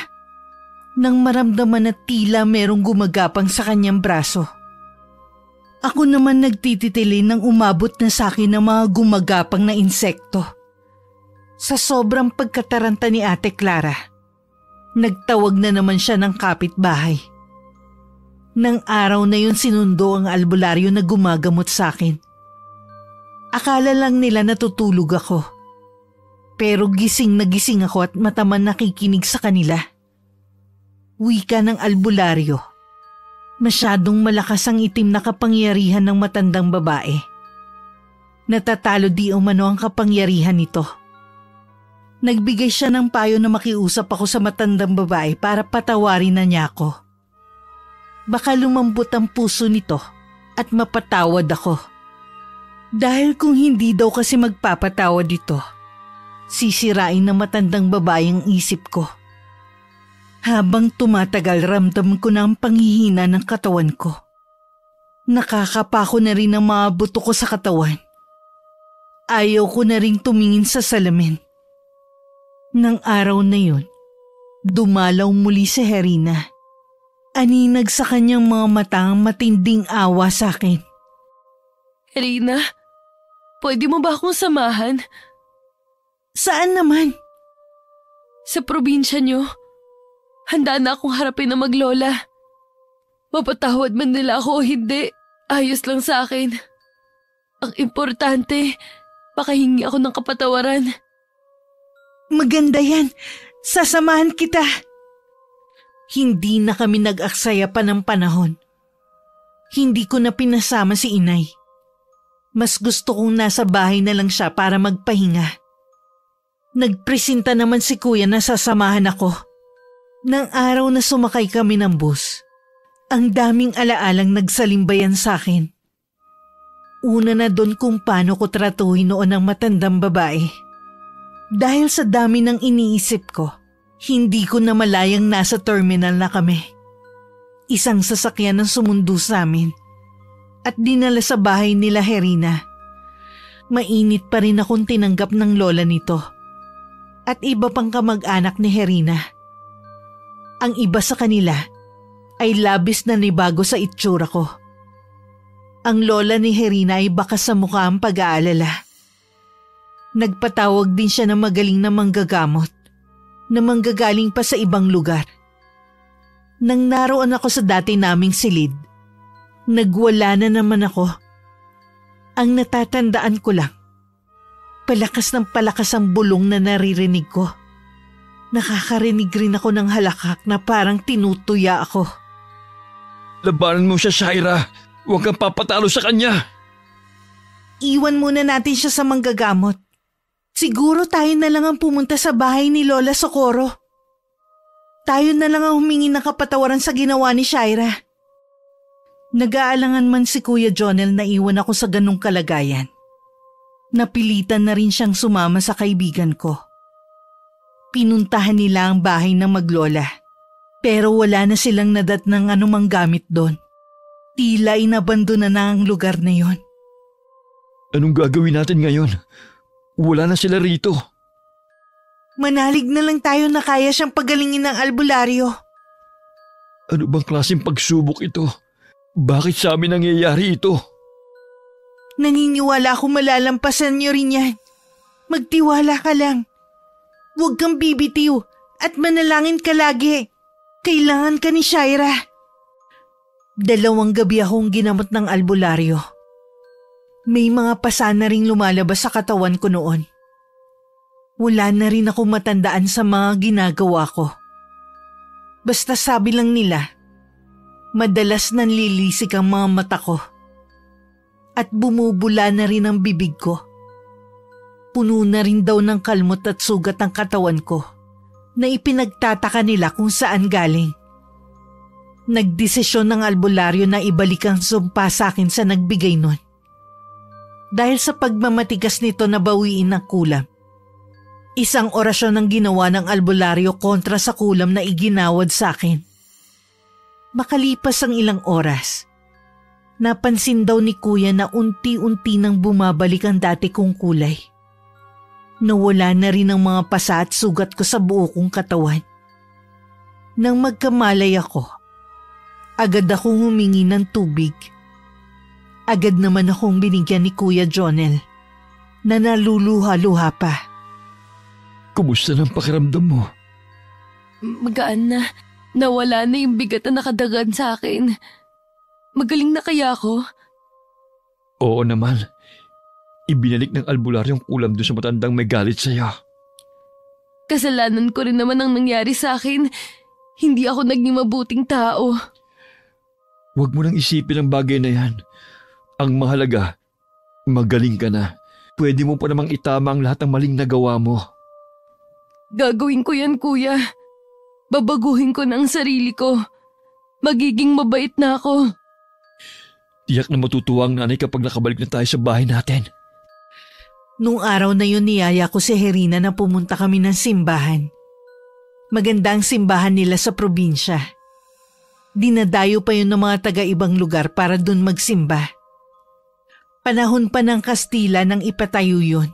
nang maramdaman na tila merong gumagapang sa kanyang braso. Ako naman nagtititili nang umabot na sa akin ng mga gumagapang na insekto. Sa sobrang pagkataranta ni Ate Clara, nagtawag na naman siya ng kapitbahay. Nang araw na yun sinundo ang albularyo na gumagamot sa akin. Akala lang nila natutulog ako. Pero gising na gising ako at mataman nakikinig sa kanila. Wika ng albularyo. Masyadong malakas ang itim na kapangyarihan ng matandang babae. Natatalo di umano ang kapangyarihan nito. Nagbigay siya ng payo na makiusap ako sa matandang babae para patawarin na niya ako. Baka lumambot ang puso nito at mapatawad ako. Dahil kung hindi daw kasi magpapatawad ito, sisirain ng matandang babae ang isip ko. Habang tumatagal, ramdam ko na ang panghihina ng katawan ko. Nakakapako na rin ang mga buto ko sa katawan. Ayaw ko na ring tumingin sa salamin. Nang araw na yun, dumalaw muli si Herina. Aninag sa kanyang mga mata ang matinding awa sa akin. Herina, pwede mo ba akong samahan? Saan naman? Sa probinsya niyo. Handa na akong harapin ang maglola. Mapatawad man nila ako o hindi, ayos lang sa akin. Ang importante, makahingi ako ng kapatawaran. Maganda yan. Sasamahan kita. Hindi na kami nag-aksaya pa ng panahon. Hindi ko na pinasama si inay. Mas gusto kong nasa bahay na lang siya para magpahinga. Nagpresenta naman si kuya na sasamahan ako. Nang araw na sumakay kami ng bus, ang daming alaalang nagsalimbayan sa akin. Una na doon kung paano ko tratuhin noon ang matandang babae. Dahil sa dami ng iniisip ko, hindi ko na malayang nasa terminal na kami. Isang sasakyan ang sumundo sa amin at dinala sa bahay nila Herina. Mainit pa rin akong tinanggap ng lola nito at iba pang kamag-anak ni Herina. Ang iba sa kanila ay labis na nibago sa itsura ko. Ang lola ni Herina ay bakas sa mukha ang pag-aalala. Nagpatawag din siya ng magaling na manggagamot na manggagaling pa sa ibang lugar. Nang naroon ako sa dati naming silid, nagwala na naman ako. Ang natatandaan ko lang, palakas ng palakas ang bulong na naririnig ko. Nakakarinig rin ako ng halakak na parang tinutuya ako. Labanan mo siya, Shaira. Huwag kang papatalo sa kanya. Iwan muna natin siya sa manggagamot. Siguro tayo na lang ang pumunta sa bahay ni Lola Socorro. Tayo na lang ang humingi ng kapatawaran sa ginawa ni Shaira. Nag-aalangan man si Kuya Jonel na iwan ako sa ganung kalagayan. Napilitan na rin siyang sumama sa kaibigan ko. Pinuntahan nila ang bahay ng maglola. Pero wala na silang nadat ng anumang gamit doon. Tila inabandona na ang lugar na yon. Anong gagawin natin ngayon? Wala na sila rito. Manalig na lang tayo na kaya siyang pagalingin ng albularyo. Ano bang klaseng pagsubok ito? Bakit sa amin nangyayari ito? Naniniwala akong malalampasan niyo rin yan. Magtiwala ka lang. Huwag kang bibitiw at manalangin ka lagi. Kailangan ka ni Shaira. 2 gabi akong ginamot ng albularyo. May mga pasa na ring lumalabas sa katawan ko noon. Wala na rin ako matandaan sa mga ginagawa ko. Basta sabi lang nila, madalas nanlilisik ang mga mata ko. At bumubula na rin ang bibig ko. Puno na rin daw ng kalmot at sugat ang katawan ko na ipinagtataka nila kung saan galing. Nagdesisyon ng albularyo na ibalik ang sumpa sa akin sa nagbigay nun. Dahil sa pagmamatigas nito na bawiin ang kulam. Isang orasyon ang ginawa ng albularyo kontra sa kulam na iginawad sa akin. Makalipas ang ilang oras, napansin daw ni Kuya na unti-unti nang bumabalik ang dati kong kulay. Nawala na rin ang mga pasa at sugat ko sa buo kong katawan. Nang magkamalay ako, agad akong humingi ng tubig. Agad naman akong binigyan ni Kuya Jonel na naluluha-luha pa. Kumusta ng pakiramdam mo? Magaan na. Nawala na yung bigat na nakadagan sa akin. Magaling na kaya ako? Oo naman. ibinalik ng albularyo yung ulam doon sa matandang may galit sa'yo. Kasalanan ko rin naman ang nangyari sa akin. Hindi ako naging mabuting tao. Huwag mo nang isipin ang bagay na yan. Ang mahalaga, magaling ka na. Pwede mo pa namang itama ang lahat ng maling nagawa mo. Gagawin ko yan, kuya. Babaguhin ko na ang sarili ko. Magiging mabait na ako. Tiyak na matutuwa ang nanay kapag nakabalik na tayo sa bahay natin. Nung araw na yun niyaya ko si Herina na pumunta kami ng simbahan. Magandang simbahan nila sa probinsya. Dinadayo pa yun ng mga taga-ibang lugar para dun magsimba. Panahon pa ng Kastila nang ipatayo yun.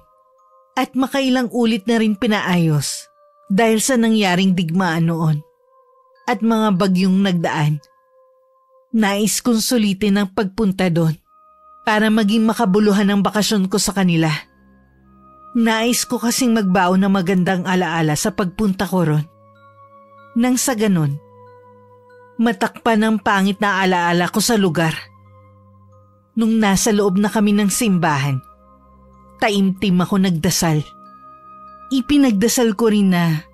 At makailang ulit na rin pinaayos dahil sa nangyaring digmaan noon. At mga bagyong nagdaan. Nais kong sulitin ang pagpunta doon para maging makabuluhan ang bakasyon ko sa kanila. Nais ko kasing magbaon ng magandang alaala sa pagpunta ko ron. Nang sa ganon, matakpan ang pangit na alaala ko sa lugar. Nung nasa loob na kami ng simbahan, taimtim ako nagdasal. Ipinagdasal ko rin na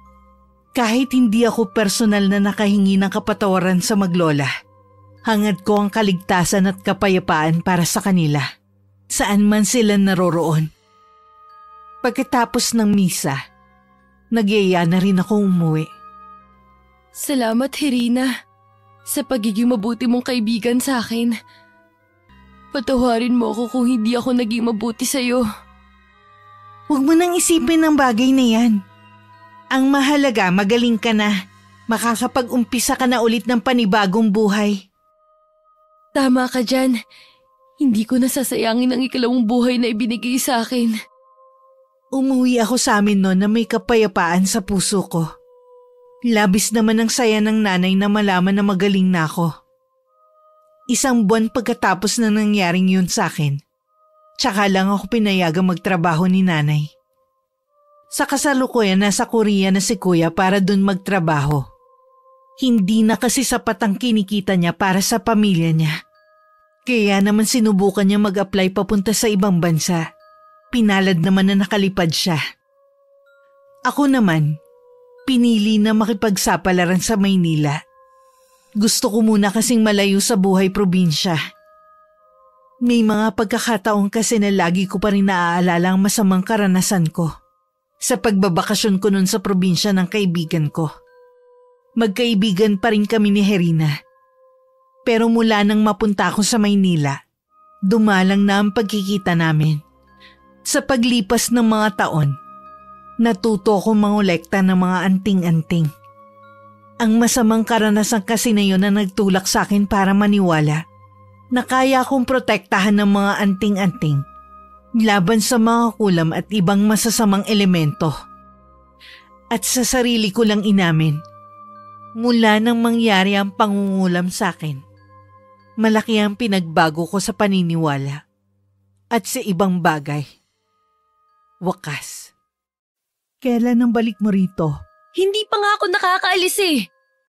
kahit hindi ako personal na nakahingi ng kapatawaran sa maglola, hangad ko ang kaligtasan at kapayapaan para sa kanila, saan man sila naroroon. Pagkatapos ng misa, nagyaya na rin ako umuwi. Salamat, Herina, sa pagiging mabuti mong kaibigan sa akin. Patawarin mo ako kung hindi ako naging mabuti sa'yo. Huwag mo nang isipin ang bagay na yan. Ang mahalaga, magaling ka na. Makakapag-umpisa ka na ulit ng panibagong buhay. Tama ka dyan. Hindi ko nasasayangin ang ikalawang buhay na ibinigay sa akin. Umuwi ako sa amin noon na may kapayapaan sa puso ko. Labis naman ang saya ng nanay na malaman na magaling na ako. 1 buwan pagkatapos na nangyaring yun sa akin, tsaka lang ako pinayagang magtrabaho ni nanay. Sa kasalukuyan nasa Korea na si kuya para dun magtrabaho. Hindi na kasi sapat ang kinikita niya para sa pamilya niya. Kaya naman sinubukan niya mag-apply papunta sa ibang bansa. Pinalad naman na nakalipad siya. Ako naman, pinili na makipagsapalaran sa Maynila. Gusto ko muna kasing malayo sa buhay probinsya. May mga pagkakataon kasi na lagi ko pa rin naaalala ang masamang karanasan ko sa pagbabakasyon ko nun sa probinsya ng kaibigan ko. Magkaibigan pa rin kami ni Herina. Pero mula nang mapunta ako sa Maynila, dumalang na ang pagkikita namin. Sa paglipas ng mga taon, natuto akong mangolekta ng mga anting-anting. Ang masamang karanasan kasi na yun na nagtulak sa akin para maniwala na kaya akong protektahan ng mga anting-anting laban sa mga kulam at ibang masasamang elemento. At sa sarili ko lang inamin, mula nang mangyari ang pangungulam sa akin, malaki ang pinagbago ko sa paniniwala at sa ibang bagay. Wakas. Kailan ang balik mo rito? Hindi pa nga ako nakakaalis eh.